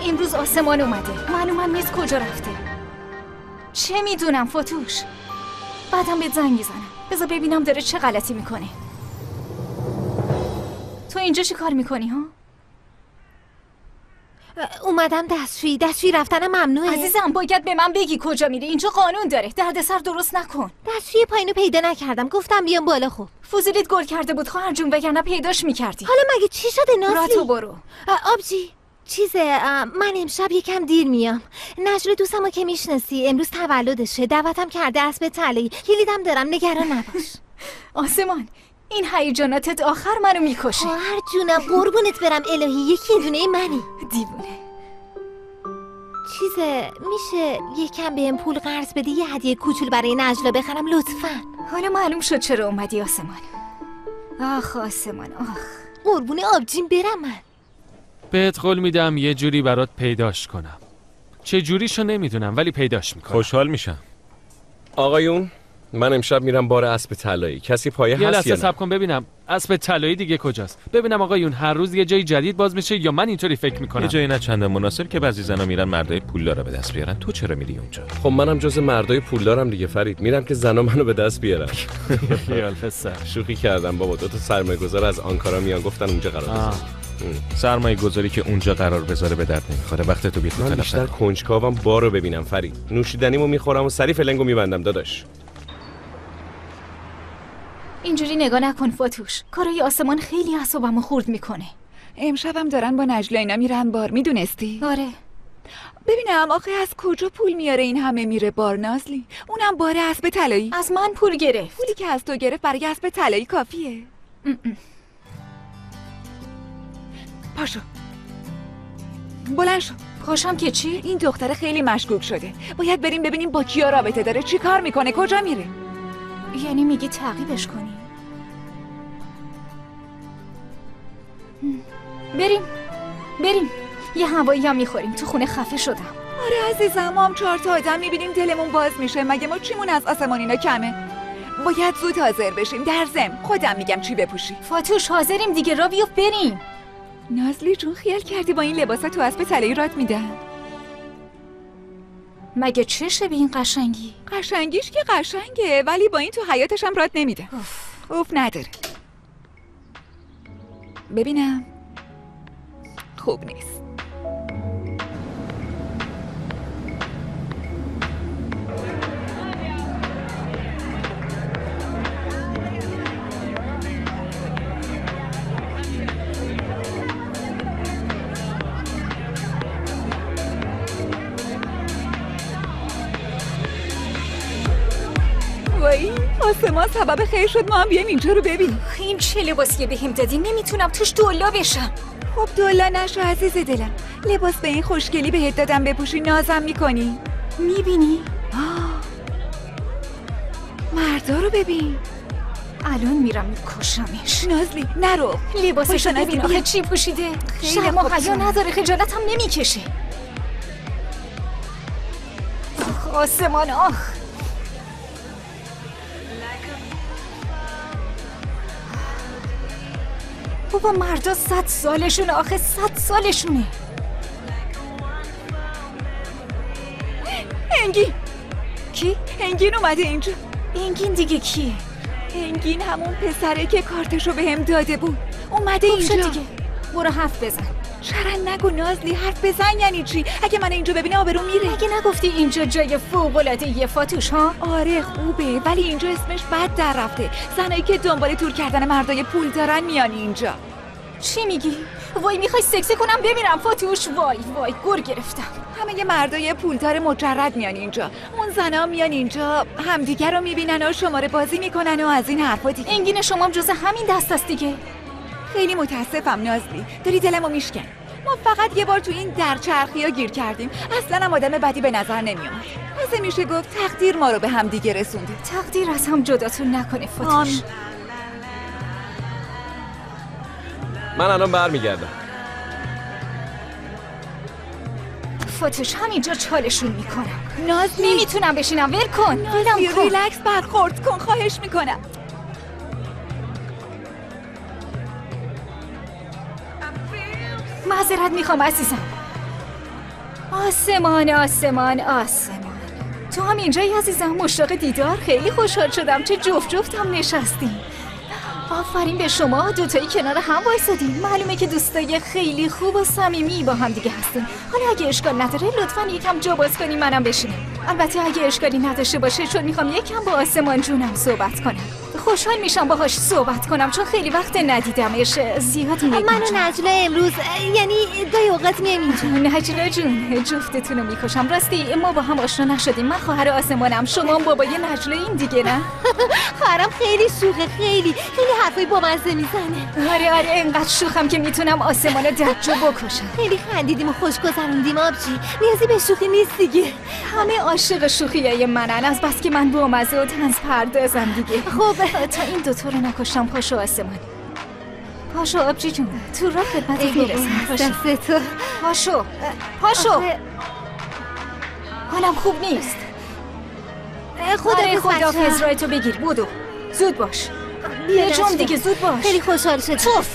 امروز آسمان اومده، معلومم نیست کجا رفته. چه میدونم فاتوش. بعدم به زنگ میزنم، بذار ببینم داره چه غلطی میکنه. تو اینجا چی کار میکنی ها؟ اومدم دستشویی رفتنم ممنوعه. عزیزم باید به من بگی کجا میری، اینجا قانون داره. دردسر درست نکن. دستشویی پایینو پیدا نکردم، گفتم بیام بالا. خوب فوزیلیت گل کرده بود خواهر جون، وگرنه پیداش میکردی. حالا مگه چی شده نازلی؟ راتو برو. آبجی من امشب یکم دیر میام. نجل دوستمو که میشناسی امروز تولدشه، دعوتم کرده اسب طلایی. کلیدم دارم، نگران نباش. آسمان این هیجاناتت آخر منو میکشه. خواهر جونم قربونت برم الهی، یکی دونه منی. دیوونه. میشه یکم بهم پول قرض بدی، یه هدیه کوچول برای نجلا بخرم لطفاً؟ حالا معلوم شد چرا اومدی آسمان. آخ آسمان آخ. قربون آبجیم برم من. بهت قول میدم یه جوری برات پیداش کنم. چه جوریشو نمیدونم ولی پیداش میکنم. خوشحال میشم. آقایون من امشب میرم بار اسب طلایی. کسی پایه هست یا نه؟ یه لحظه صبر کن ببینم اسب طلایی دیگه کجاست. ببینم آقایون هر روز یه جای جدید باز میشه یا من اینطوری فکر میکنم؟ یه جایی نه چندان مناسب که بعضی زنا میرن مردای پولدارا به دست بیارن. تو چرا میری اونجا؟ خب منم جز مردای پولدارم دیگه فرید. میرم که زنا منو به دست بیارن. خیال پسر. شوخی کردم بابا. 2 تا سرمایه‌گذار از آنکارا میان گفتن اونجا قرار بذار. سرمایه گذاری که اونجا قرار بذاره به درد نمیخوره. وقت تو بیخود من بیشتر کنجکاوم بارو ببینم فرید. نوشیدنیمو میخورم و سری فلنگو میبندم داداش. اینجوری نگاه نکن فاتوش. کارای آسمان خیلی اعصابمو خورد میکنه. امشبم دارن با نجلا اینا میرن بار، میدونستی؟ آره. ببینم آخه از کجا پول میاره این همه میره بار نازلی؟ اونم بار اسب طلایی. از من پول گرفت. پولی که از تو گرفت برای اسب طلایی کافیه. پاشو. بلند شو. پاشم که چی؟ این دختر خیلی مشکوک شده. باید بریم ببینیم با کیا رابطه داره، چی کار میکنه، کجا میره. یعنی میگی تعقیبش کنی؟ بریم یه هوایی هم میخوریم. تو خونه خفه شدم. آره عزیزم، ما هم 4 تا آدم میبینیم دلمون باز میشه. مگه ما چیمون از آسمان اینا کمه؟ باید زود حاضر بشیم. در ضمن خودم میگم چی بپوشی. فاتوش حاضریم دیگه، را بیفت بریم. نازلی جون خیال کردی با این لباسا تو اسب طلایی رات میدن؟ مگه چشه به این قشنگی؟ قشنگیش که قشنگه، ولی با این تو حیاتش هم رات نمیده. اوف نداره. ببینم خوب نیست. وای آسمان سبب خیر شد ما هم بیایم اینجا رو ببینیم. این چه لباسیه بهم دادی؟ نمیتونم توش دولا بشم. خب دولا نشو عزیز دلم. لباس به این خوشگلی بهت دادم بپوشی، نازم میکنی. میبینی؟ مردا رو ببین. الان میرم میکشمش. نازلی نرو. لباسشو ببین آخه چی پوشیده. شرم و حیا نداره، خجالت هم نمیکشه. آخ آسمان آخ. بابا مردا 100 سالشونه آخه، 100 سالشونه. انگین. کی؟ انگین اومده اینجا. انگین دیگه کیه؟ انگین همون پسره که کارتشو بهم داده بود اومده اینجا. دیگه برو حرف بزن. چرا نگو نازلی، حرف بزن. یعنی چی؟ اگه من اینجا ببینه آبرو میره. اگه نگفتی اینجا جای فوق‌العاده فاتوش ها؟ آره خوبه، ولی اینجا اسمش بد در رفته. زنایی که دنبال تور کردن مردای پول دارن میان اینجا. چی میگی؟ وای میخوای سکسی کنم ببینم فاتوش؟ وای گر گرفتم. همه یه مردای پولدار مجرد میان اینجا. اون زنا میان اینجا همدیگه رو میبینن و شماره بازی میکنن و از این حرفا دیگه. انگین شما جز همین دست است دیگه. خیلی متاسفم نازلی، داری دلمو میشکن. ما فقط یه بار تو این درچرخی‌ها گیر کردیم. اصلا هم آدم بدی به نظر نمیومد. پس میشه گفت تقدیر ما رو به هم دیگه رسونده. تقدیر از هم جداتون نکنه فاتوش. من الان برمیگردم. فاتوش همینجا چالشون میکنم. نازلی نمیتونم بشینم، ول کن. نازلی ریلکس برخورد کن خواهش میکنم. معذرت میخوام عزیزم. آسمان آسمان آسمان. تو هم اینجایی عزیزم؟ مشتاق دیدار. خیلی خوشحال شدم چه جفتم نشستیم. آفرین به شما، دوتایی کنار هم وایسادین. معلومه که دوستای خیلی خوب و صمیمی با هم دیگه هستین. حالا اگه اشکال نداره لطفاً یکم جا باز کنی منم بشینم. البته اگه اشکالی نداشته باشه، چون میخوام یکم با آسمان جونم صحبت کنم. خوشحال میشم باهاش صحبت کنم چون خیلی وقت ندیدمش. زیاد من و نجلا امروز یعنی گاهی اوقات میایم اینجا. نجلا جون جفتتون رو میکشم. راستی ما با هم آشنا نشدیم. من خواهر آسمانم، شما هم بابای نجلا این دیگه نه؟ خواهرم خیلی شوخه، خیلی حرفای بامزه میزنه. آره اینقدر شوخم که میتونم آسمان رو درجا بکشم. خیلی خندیدیم و خوش گذروندیم آبجی. نیازی به شوخی نیست دیگه. همه عاشق شوخیای منن، از بس که من بامزه و طنز پردازم دیگه. خب تا این دوتا رو نکشم. پاشو آسمان، پاشو آبجی جون، تو راه خدمتت میرسم. دست تو. پاشو. حالم خوب نیست. خداحافظ. رایتو بگیر، بودو زود باش. یه جون دیگه زود باش. خیلی خوشحال شدم. توف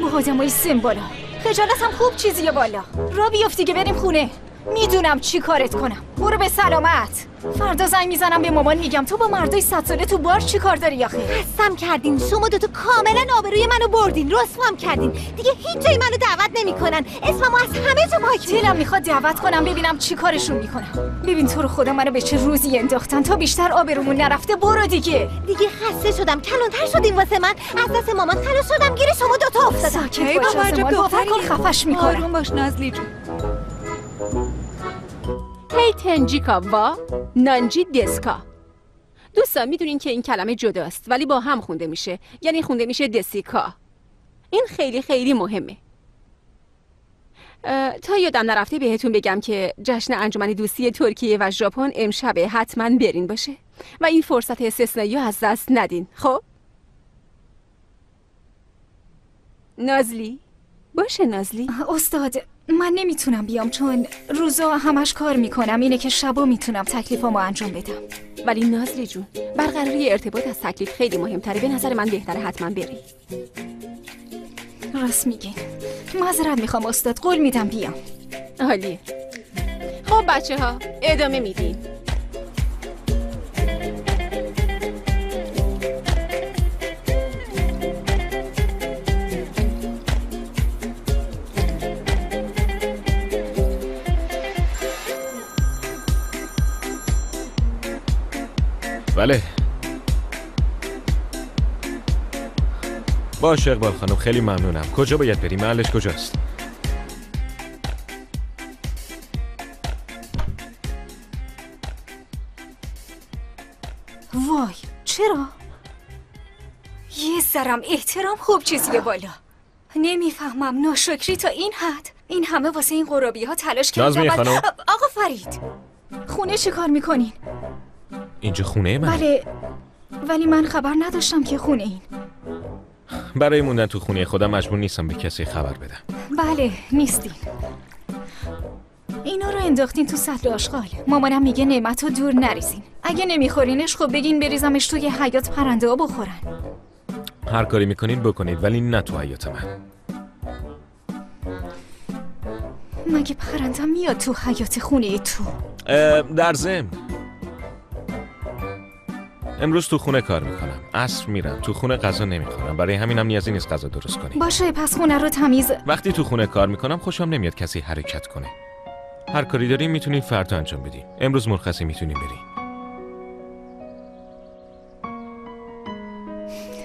با آدمای سیم بالا. خجالتم خوب چیزیه بالا. را بیافت دیگه بریم خونه. میدونم چی کارت کنم. برو به سلامت. فردا زنگ میزنم به مامان میگم تو با مردای 100 ساله تو بار چی کار داری آخه؟ قسم کردین شما دوتا کاملا آبروی منو بردین، رسوام کردین. دیگه هیچ جایی منو دعوت نمیکنن، اسممو از همه جا پاک. دلم میخواد دعوت کنم ببینم چی کارشون میکنم. ببین تو رو خدا منو به چه روزی انداختن تا بیشتر آبرومون نرفته. برو دیگه خسته شدم، کلانتر شدین واسه من. از دست مامان خلاص شدم، گیر شما دوتا افتادم. ساکت باش آسمان، باور کن خفش میکنم. آروم باش نازلی جون. هی تنجیکا وا نانجی دسکا. دوستان میدونین که این کلمه جداست ولی با هم خونده میشه، یعنی خونده میشه دسیکا. این خیلی خیلی مهمه. تا یادم نرفته بهتون بگم که جشن انجمن دوستی ترکیه و ژاپن امشب حتما برین باشه و این فرصت استثنایی رو از دست ندین. خب نازلی باشه. نازلی استاد من نمیتونم بیام چون روزا همش کار میکنم. اینه که شبا میتونم تکلیفامو انجام بدم. ولی نازلی جون برقراری ارتباط از تکلیف خیلی مهمتره. به نظر من بهتره حتما بری. راست میگین. معذرت میخوام استاد، قول میدم بیام. عالیه. خب بچه ها ادامه میدیم. بله باشه اقبال خانم، خیلی ممنونم. کجا باید بریم؟ محلش کجاست؟ وای چرا؟ یه ذرم احترام خوب چیزیه بالا. نمیفهمم ناشکری تا این حد. این همه واسه این قرابی ها تلاش کردم. نازمی خانم. آقا فرید خونه چی کار میکنین؟ اینجا خونه من؟ بله ولی من خبر نداشتم که خونه این. برای موندن تو خونه خودم مجبور نیستم به کسی خبر بدم. بله نیستین. اینا رو انداختین تو سطل آشغال. مامانم میگه نعمت رو دور نریزین. اگه نمیخورینش خب بگین بریزمش توی حیاط پرنده ها بخورن. هر کاری میکنین بکنید ولی نه تو حیاط من. مگه پرنده میاد تو حیاط خونه تو؟ در ضمن امروز تو خونه کار میکنم. عصر میرم تو خونه غذا نمیخورم، برای همینم نیازی نیست غذا درست کنی. باشه پس خونه رو تمیز. وقتی تو خونه کار میکنم خوشم نمیاد کسی حرکت کنه. هر کاری داریم میتونین فردا انجام بدیم. امروز مرخصی میتونیم بریم.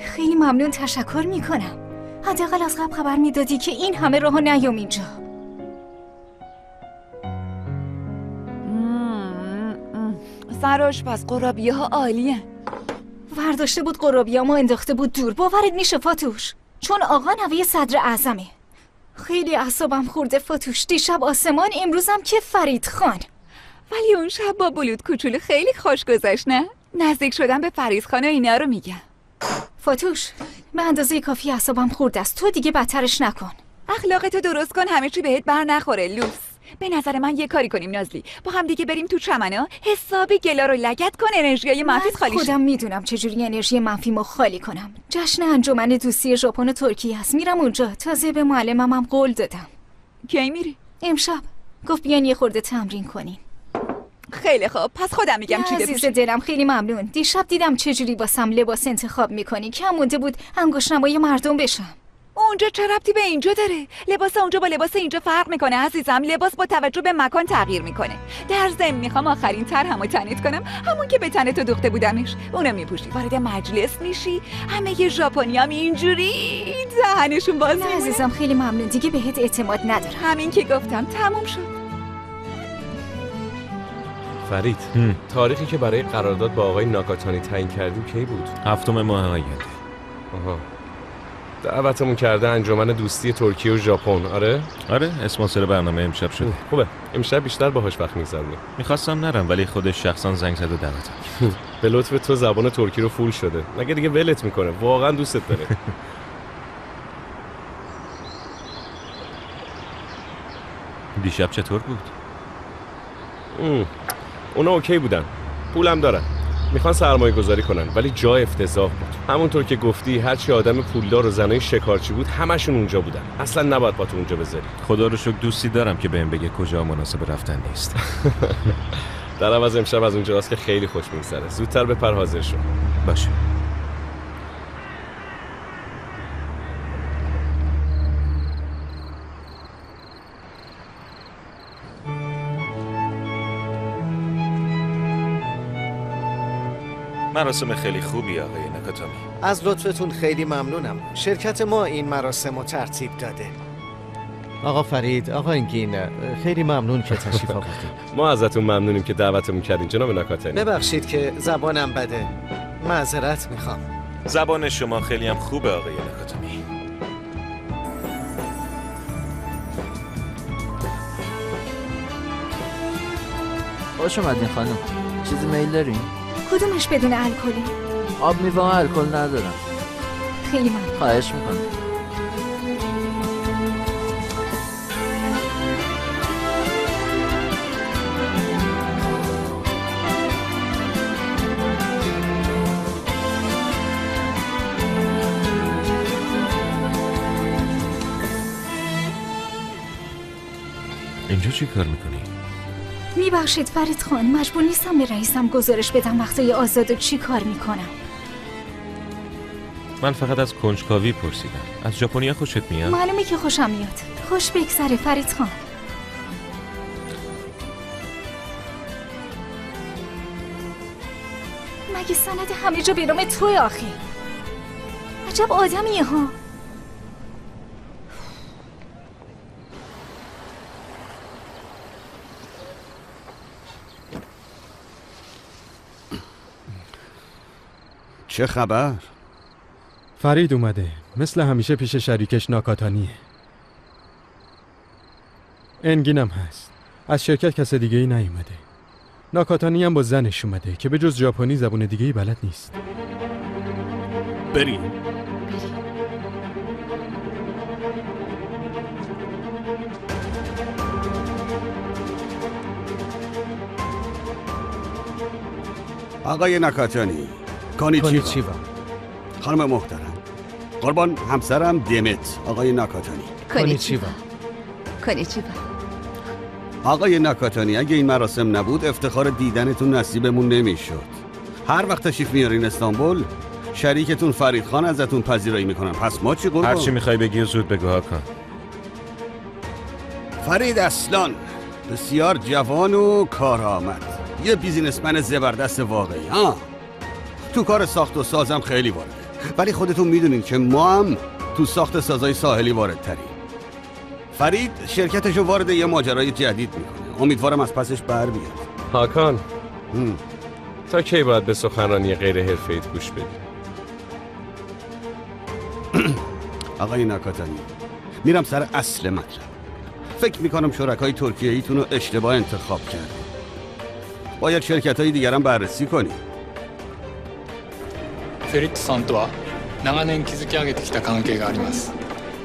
خیلی ممنون، تشکر میکنم. حداقل از قبل خبر میدادی که این همه راهو نیام اینجا. سراش پس قرابیه ها عالیه. ورداشته بود قرابیامو انداخته بود دور. باورت میشه فاتوش؟ چون آقا نوه صدر اعظمه. خیلی اعصابم خورده فاتوش. دیشب آسمان، امروزم که فرید خان. ولی اون شب با بلود کوچولو خیلی خوش گذشت نه؟ نزدیک شدم به فرید خان و اینا رو میگم. فاتوش به اندازه کافی اعصابم خورده است. تو دیگه بدترش نکن. اخلاقتو درست کن، همه چی بهت بر نخوره لوس. به نظر من یه کاری کنیم نازلی، با هم دیگه بریم تو چمنا، حسابی گلا رو لگد کن، انرژیای منفی خالی شه. خودم میدونم چجوری انرژی منفیمو خالی کنم. جشن انجمن دوستی ژاپن و ترکیه هست، میرم اونجا. تازه به معلمم هم قول دادم. کی میری؟ امشب. گفت بیان یه خورده تمرین کنین. خیلی خوب، پس خودم میگم چی عزیز دلم خیلی ممنون. دیشب دیدم چجوری واسم لباس انتخاب میکنی. کم مونده بود انگشت‌نمای مردم بشم. اونجا چه ربطی به اینجا داره؟ لباس اونجا با لباس اینجا فرق میکنه عزیزم. لباس با توجه به مکان تغییر میکنه. در ضمن میخوام آخرین طرحمو تنت کنم، همون که به تنت تو دوخته بودمش. اونو میپوشی، وارد مجلس میشی، همه ژاپنیام اینجوری دهنشون باز میمونه. عزیزم خیلی ممنون، دیگه بهت اعتماد ندارم. همین که گفتم تموم شد. فرید، تاریخی که برای قرارداد با آقای ناکاتانی تعیین کردیم کی بود؟ 7 ماه آینده. آها. دعوتمون کرده انجمن دوستی ترکیه و ژاپن. آره اسپانسر برنامه امشب شده. خوبه، امشب بیشتر باهاش وقت می‌گذرونیم. میخواستم نرم ولی خودش شخصا زنگ زد و دعوتم. به لطف تو زبان ترکی رو فول شده، مگه دیگه ولت میکنه؟ واقعا دوستت داره. دیشب چطور بود؟ اونا اوکی بودن، پولم دارن. میخوان سرمایه گذاری کنن ولی جا افتضاح بود. همونطور که گفتی هرچی آدم پولدار و زنای شکارچی بود همشون اونجا بودن. اصلا نباید پاتو اونجا بذاری. خدا رو شکر دوستی دارم که بهم بگه کجا مناسب رفتن نیست. درم از امشب از اونجاست که خیلی خوش میگذره. زودتر بپر حاضر شو. باشه. مراسم خیلی خوبی آقای ناکاتامی. از لطفتون خیلی ممنونم. شرکت ما این مراسم رو ترتیب داده. آقا فرید، آقا انگین، خیلی ممنون که تشریف آوردین. ما ازتون ممنونیم که دعوتمون کردین جناب ناکاتانی. ببخشید که زبانم بده. معذرت میخوام. زبان شما خیلی هم خوبه آقای ناکاتامی. خوش اومدین خانم. چیزی میل دارین؟ کدومش بدون الکلی؟ آب میوه الکل ندارم. خیلی ممنون. خواهش میکنم. اینجا چی کار میکنی؟ میبخشید فرید خان، مجبور نیستم به رئیسم گزارش بدم وقتای آزادو چی کار میکنم. من فقط از کنجکاوی پرسیدم. از ژاپنیا خوشت میاد؟ معلومه که خوشم میاد. خوش بگذره فرید خان. مگه سند همه جا به نام توی آخه؟ عجب آدمیه ها. چه خبر؟ فرید اومده. مثل همیشه پیش شریکش ناکاتانیه. انگینم هست. از شرکت کس دیگه ای نیومده. ناکاتانی هم با زنش اومده که به جز ژاپنی زبون دیگه ای بلد نیست. بریم. آقای ناکاتانی، کانیچیوا. خانم محترم، قربان همسرم دمت. آقای ناکاتانی. کانیچیوا. کانیچیوا. آقای ناکاتانی، اگه این مراسم نبود افتخار دیدنتون نصیبمون نمیشد. هر وقت تشریف میارین استانبول شریکتون فرید خان ازتون پذیرایی میکنن. پس ما چی قربان؟ هر چی میخوای بگی و زود بگو کن. فرید اصلان بسیار جوان و کارآمد، یه بیزینسمن زبردست واقعی. تو کار ساخت و سازم خیلی وارده، ولی خودتون میدونین که ما هم تو ساخت سازای ساحلی وارد تریم. فرید شرکتشو وارد یه ماجرای جدید میکنه. امیدوارم از پسش بر بیاد. هاکان، تا کی باید به سخنرانی غیر حرفه‌ایت گوش بدی؟ آقای ناکاتانی، میرم سر اصل مطلب. فکر میکنم شرکای ترکیه ایتون رو اشتباه انتخاب کرد. باید شرکت های دیگر هم بررسی کنی. フェリックさんとは長年築き上げてきた関係があります。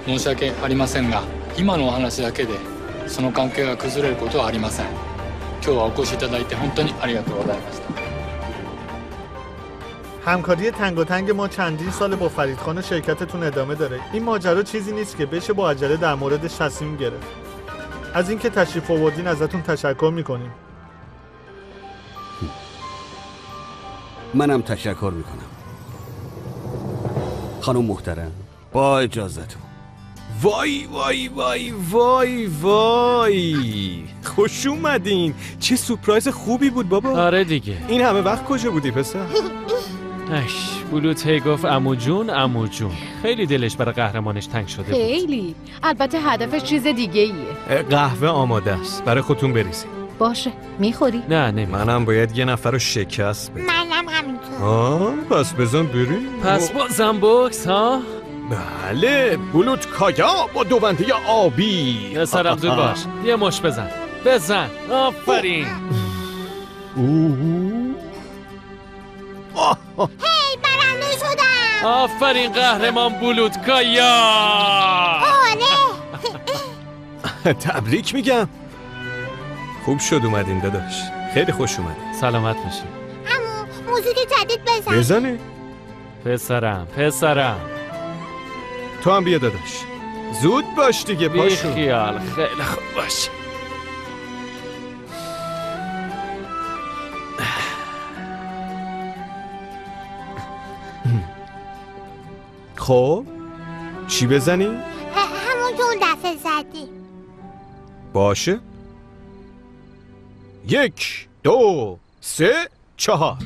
申し訳ありませんが、今のお話だけでその関係が崩れることはありません。今日はお越しいただいて本当にありがとうございました。همکاری تنگاتنگ ما چندین سال با فرید خان و شرکتتون ادامه داره. این ماجرا چیزی نیست که بشه با عجله در موردش تصمیم گرفت. از اینکه تشریف آوردین ازتون تشکر میکنیم. منم تشکر میکنم. خانم محترم، با اجازتون. وای وای وای وای وای، خوش اومدین. چه سورپرایز خوبی بود بابا. آره دیگه. این همه وقت کجا بودی پسر؟ بلوت هی گفت عمو جون عمو جون. خیلی دلش برای قهرمانش تنگ شده بود. خیلی. البته هدفش چیز دیگه ایه. قهوه آماده است، برای خودتون بریزین. باشه، میخوری؟ نه منم باید یه نفر رو شکست بدم. منم همینطور. پس بزن بریم. پس بازم بوکس ها؟ بله، بلوت کایا با دوبنده آبی. سرم زود باش. یه مش بزن. آفرین. هی برنده شدم. آفرین قهرمان بلوت کایا. آره. تبریک میگم. خوب شد اومدین داداش. خیلی خوش اومدین. سلامت باشین. اما موزیک جدید بزن. بزنه؟ پسرم تو هم بیا داداش. زود باش دیگه، پاشو. خیال خیلی خوب باش. خب چی بزنی؟ همون که اون دفعه زدی. باشه. 1 2 3 4.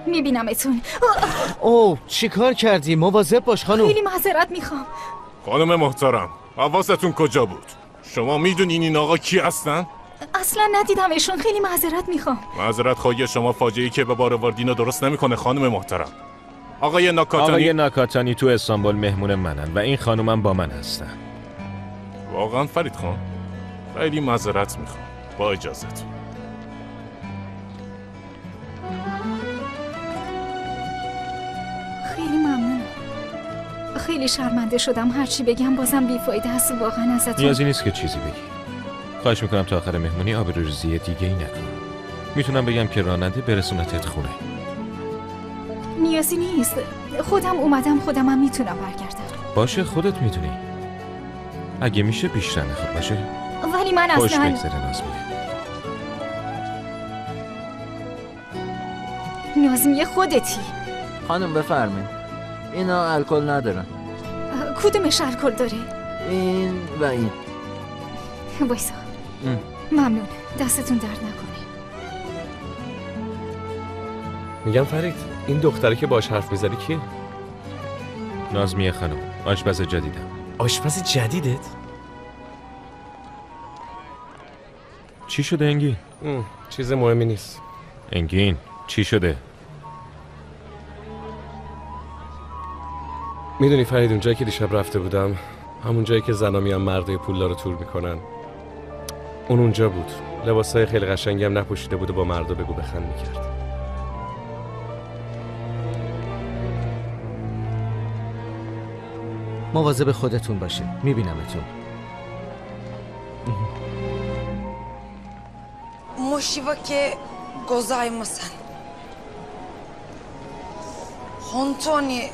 میبینمتون. اوه چی کار کردی؟ مواظب باش خانم. خیلی معذرت میخوام. خانم محترم، حواستون کجا بود؟ شما میدونین این آقا کی هستن؟ اصلا ندیدمشون. خیلی معذرت میخوام. معذرت خواهی شما فاجعه‌ای که به بار آوردین درست نمیکنه خانم محترم. آقای ناکاتانی تو استانبول مهمون منن و این خانومم با من هستن. واقعا فرید خان؟ خیلی معذرت میخوام. با اجازت. خیلی ممنون. خیلی شرمنده شدم. هرچی بگم بازم بیفایده است. واقعا ازتون نیازی نیست که چیزی بگی. خواهش میکنم تا آخر مهمونی آبروریزی دیگه ای نکن. میتونم بگم که راننده برسونتت خونه. نیازی نیست. خودم اومدم، خودمم میتونم برگردم. باشه خودت میتونی. اگه میشه بیشتر نخواد باشه. ولی من خوش اصلا بگذره نازمیه. نازمیه خودتی. خانم بفرمایید. اینا الکل ندارن. کدومش الکل داره؟ این و این. وایسا. ممنون. دستتون درد نکنه. میگم فرید این دختره که باش حرف میزنی کیه؟ نازمیه خانم، آشپز جدیدم. آشپز جدیدت؟ چی شده انگین؟ چیز مهمی نیست. انگین چی شده؟ میدونی فرید اون جایی که دیشب رفته بودم، همون جایی که زنا میان مردای پولدار رو تور میکنن، اونجا بود. لباسای خیلی قشنگی هم نپوشیده بود و با مردا بگو بخند میکرد. مواظب خودتون باشه. میبینمتون. 申し訳ございません。本当に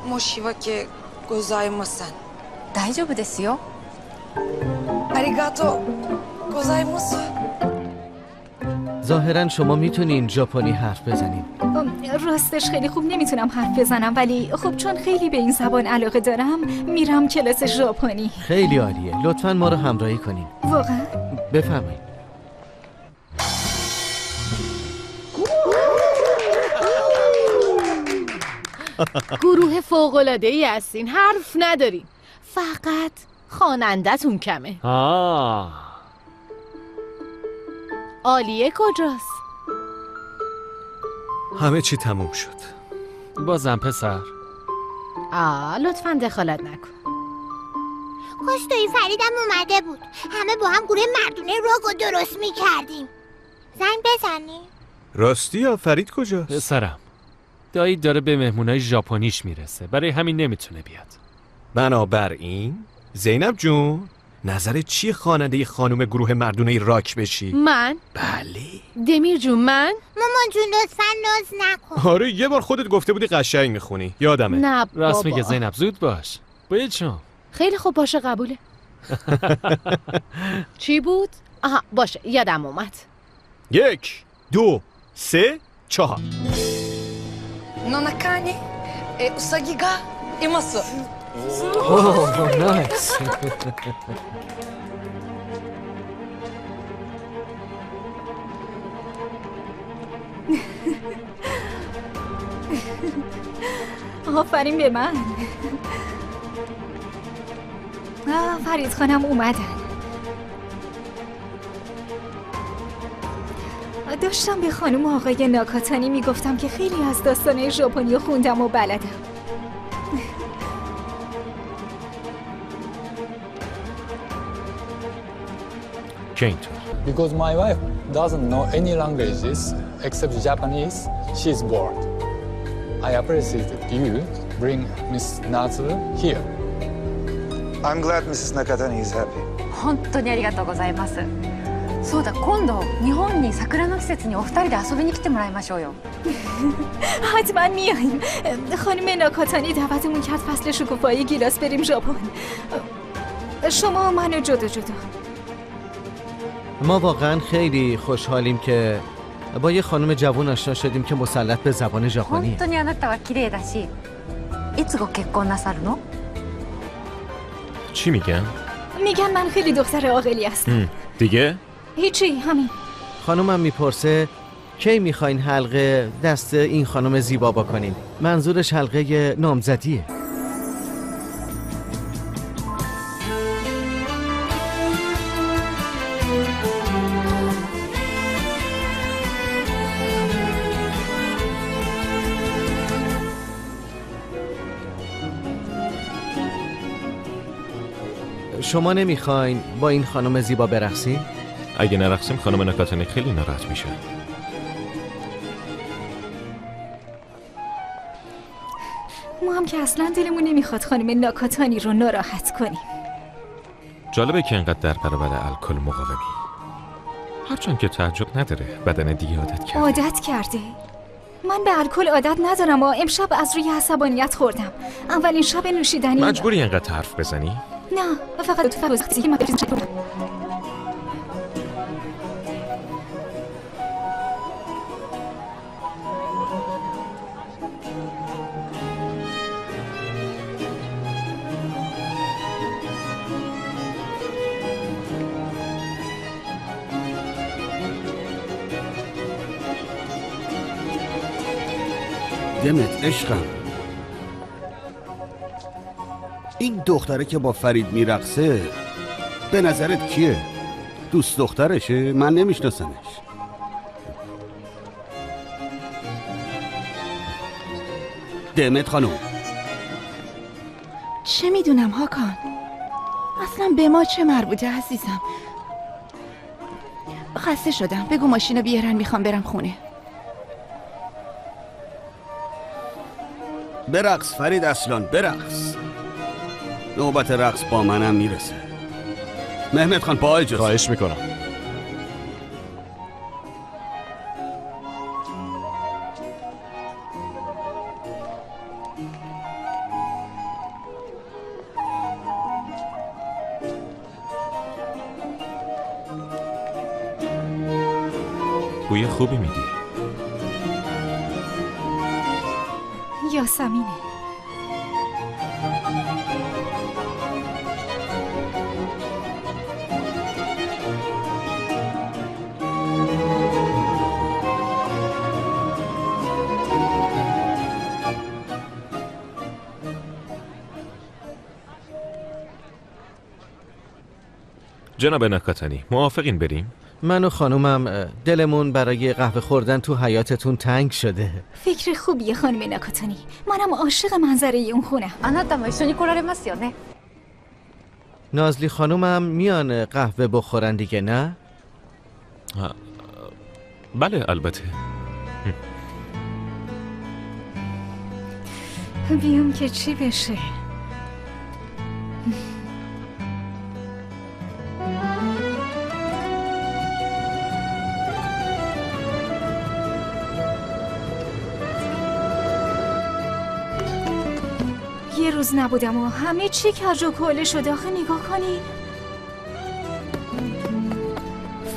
申し訳ございません。大丈夫ですよ。ありがとうございます。ظاهرا شما میتونین ژاپنی حرف بزنین. راستش خیلی خوب نمیتونم حرف بزنم، ولی خب چون خیلی به این زبان علاقه دارم میرم کلاس ژاپنی. خیلی عالیه. لطفاً ما رو همراهی کنین. واقعا؟ بفرمایید. گروه فوق‌العاده‌ای هستین. حرف ندارین. فقط خواننده‌تون کمه. عالیه کجاست؟ همه چی تموم شد. بازم پسر. لطفاً دخالت نکن. کاش توی فریدم اومده بود. همه با هم گروه مردونه راگو درست میکردیم. زنگ بزنی؟ راستی یا فرید کجاست؟ پسرم دایی داره به مهمونای ژاپنیش میرسه، برای همین نمیتونه بیاد. بنابراین زینب جون نظر چیه خواننده خانم گروه مردونه راک بشی؟ من؟ بله. دمیر جون من؟ مامان جون لطفاً ناز نکن. آره یه بار خودت گفته بودی قشنگ میخونی، یادمه. نه راست میگه زینب، زود باش. باید شما. خیلی خوب باشه قبوله. چی بود؟ باشه یادم اومد. 1 2 3 4. の中にウサギがいます。اوه نایس. آفرین به من. فرید خانم اومدن. داشتم به خانم آقای ناکاتانی میگفتم که خیلی از داستانه ژاپنی خوندم و بلدم. که اینطور Because my wife doesn't know any languages except Japanese, she's bored. I appreciate you bring Miss Natsu here. I'm glad Mrs. Nakatani is happy. 本当にありがとうございます。そうだ、今度日本に桜の季節にお二人で遊びに来てもらいましょうよ。حتما میایم. خانم ناکاتانی دعوتمون کرد فصل شکوفایی گیلاس بریم ژاپن. شما و من جدا جدا. ما واقعا خیلی خوشحالیم که با یه خانم جوان آشنا شدیم که مسلط به زبان ژاپنیه. 本当にあなたは綺麗だし、いつご結婚なさるの？ چی میگن؟ میگن من خیلی دختر عاقلی هستم. دیگه؟ هیچی، همین. خانومم میپرسه کی میخواین حلقه دست این خانم زیبا بکنین؟ منظورش حلقه نامزدیه. شما نمیخواین با این خانم زیبا برقصین؟ اگه نرقصیم خانم ناکاتانی خیلی ناراحت میشه. ما هم که اصلا دلمون نمیخواد خانم ناکاتانی رو ناراحت کنیم. جالبه که انقدر در برابر الکل مقاومی. هرچند که تعجب نداره، بدن دیگه عادت کرده. عادت کرده؟ من به الکل عادت ندارم و امشب از روی عصبانیت خوردم. اولین شب نوشیدنی. مجبوری انقدر حرف بزنی؟ نه، فقط تو وقتی که من دمت عشقم، این دختره که با فرید میرقصه به نظرت کیه؟ دوست دخترشه؟ من نمیشناسمش. دمت خانم. چه میدونم هاکان، اصلا به ما چه مربوطه عزیزم. خسته شدم، بگو ماشینو بیارن، میخوام برم خونه. برقص فرید اصلان، برقص. نوبت رقص با منم میرسه. مهمت خان با اجازه. خواهش میکنم. بوی خوبی میدی. یاسمینه. جناب ناکاتانی، موافقین بریم؟ من و خانومم دلمون برای قهوه خوردن تو حیاتتون تنگ شده. فکر خوبیه خانم ناکاتانی. منم عاشق منظره اون خونه. あなたも一緒に来られますよね。 نازلی خانومم میان قهوه بخورن دیگه نه؟ بله البته. بیام که چی بشه؟ یه روز نبودم و همه چی کج و کوله شده. آخه نگاه کنی.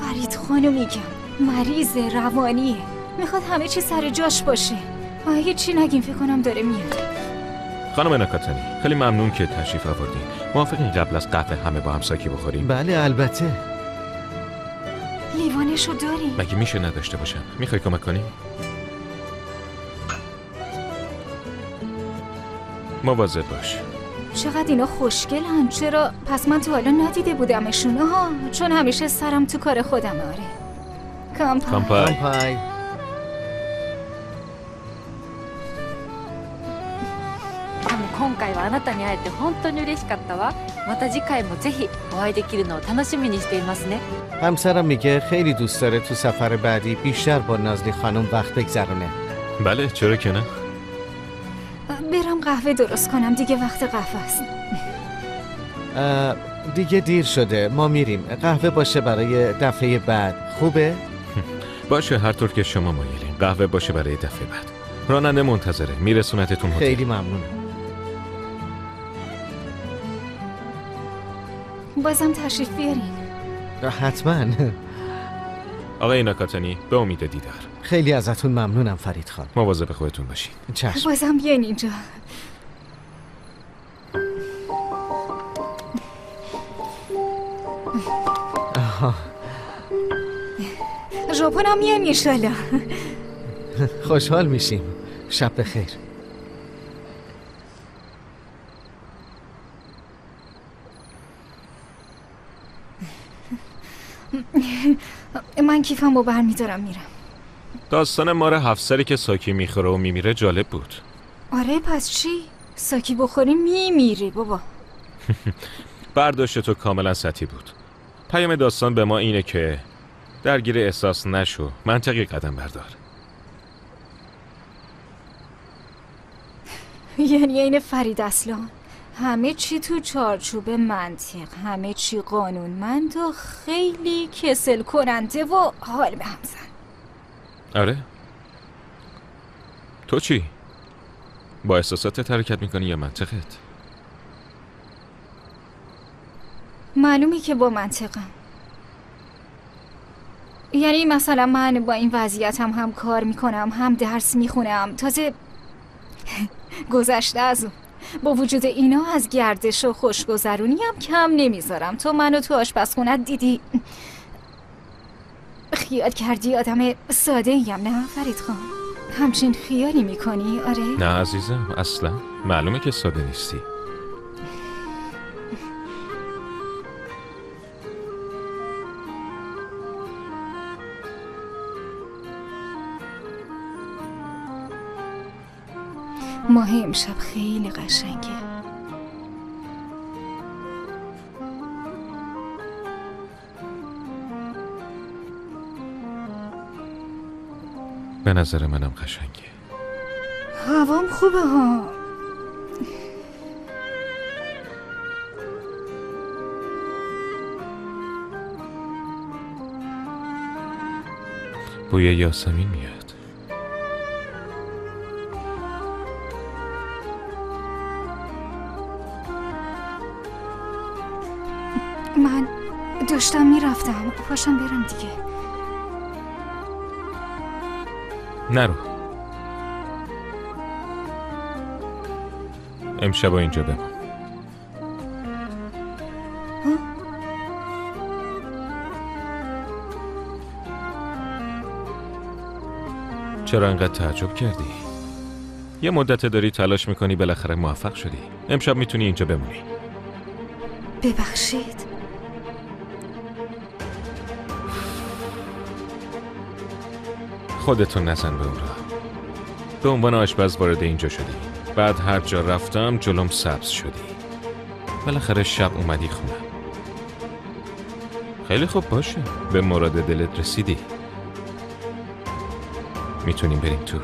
فرید خانو میگم مریض روانیه، میخواد همه چی سر جاش باشه. هیچ چی نگیم، فکر کنم داره میاد. خانم ناکاتانی، خیلی ممنون که تشریف آوردین. موافقین قبل از قهوه همه با هم ساکی بخوریم؟ بله البته. لیوانشو داری؟ مگه میشه نداشته باشم؟ میخوای کمک کنی؟ مواظب باش. چقدر اینا خوشگلن. چرا؟ پس من تو حالا ندیده بودمشون. آها، چون همیشه سرم تو کار خودم. آره. کامپای. کامپای. 今回はあなたに会えて本当に嬉しかったわ。また次回もぜひお会いできるのを楽しみにしていますね。همسرم میگه خیلی دوست داره تو سفر بعدی بیشتر با نازلی خانم وقت بگذرونه. بله چرا که نه؟ برم قهوه درست کنم، دیگه وقت قهوه است. دیگه دیر شده، ما میریم. قهوه باشه برای دفعه بعد، خوبه؟ باشه هر طور که شما مایلین. قهوه باشه برای دفعه بعد. راننده منتظره، میرسونتتون هتل. خیلی ممنونم. بازم تشریف بیارین. حتما. آقای ناکاتانی به امید دیدار. خیلی ازتون ممنونم فرید خان. مواظب خودتون باشین. چشم. بازم بیاین اینجا. ژاپن هم میایم انشالله. خوشحال میشیم. شب بخیر. من کیفمو برمیدارم میرم. داستان مار 7 سری که ساکی میخوره و میمیره جالب بود. آره پس چی؟ ساکی بخوری میمیری بابا. برداشت تو کاملا سطحی بود. پیام داستان به ما اینه که درگیر احساس نشو، منطقی قدم بردار. یعنی این فرید اصلان همه چی تو چارچوب منطق، همه چی قانونمند و خیلی کسل کننده و حال به هم زن. آره؟ تو چی؟ با احساساتت حرکت میکنی یا منطقت؟ معلومی که با منطقم. یعنی مثلا من با این وضعیتم هم کار میکنم، هم درس میخونم، تازه گذشته از اون با وجود اینا از گردش و خوشگذرونی هم کم نمیذارم. تو منو تو آشپزخونت دیدی، خیال کردی آدم ساده ایم نه فرید خان؟ همچین خیالی میکنی؟ آره؟ نه عزیزم اصلا معلومه که ساده نیستی. ماه امشب خیلی قشنگه. به نظر منم قشنگه. هوام خوبه ها. بوی یاسمین میاد. من داشتم میرفتم، پاشم برم دیگه. نرو. امشب اینجا بمان. چرا انقدر تعجب کردی؟ یه مدت داری تلاش میکنی بالاخره موفق شدی. امشب میتونی اینجا بمونی. ببخشید. خودتون نزن به اون راه. به عنوان آشپز وارد اینجا شدی، بعد هر جا رفتم جلوم سبز شدی، بالاخره شب اومدی خونه. خیلی خوب باشه، به مراد دلت رسیدی. میتونیم بریم تو.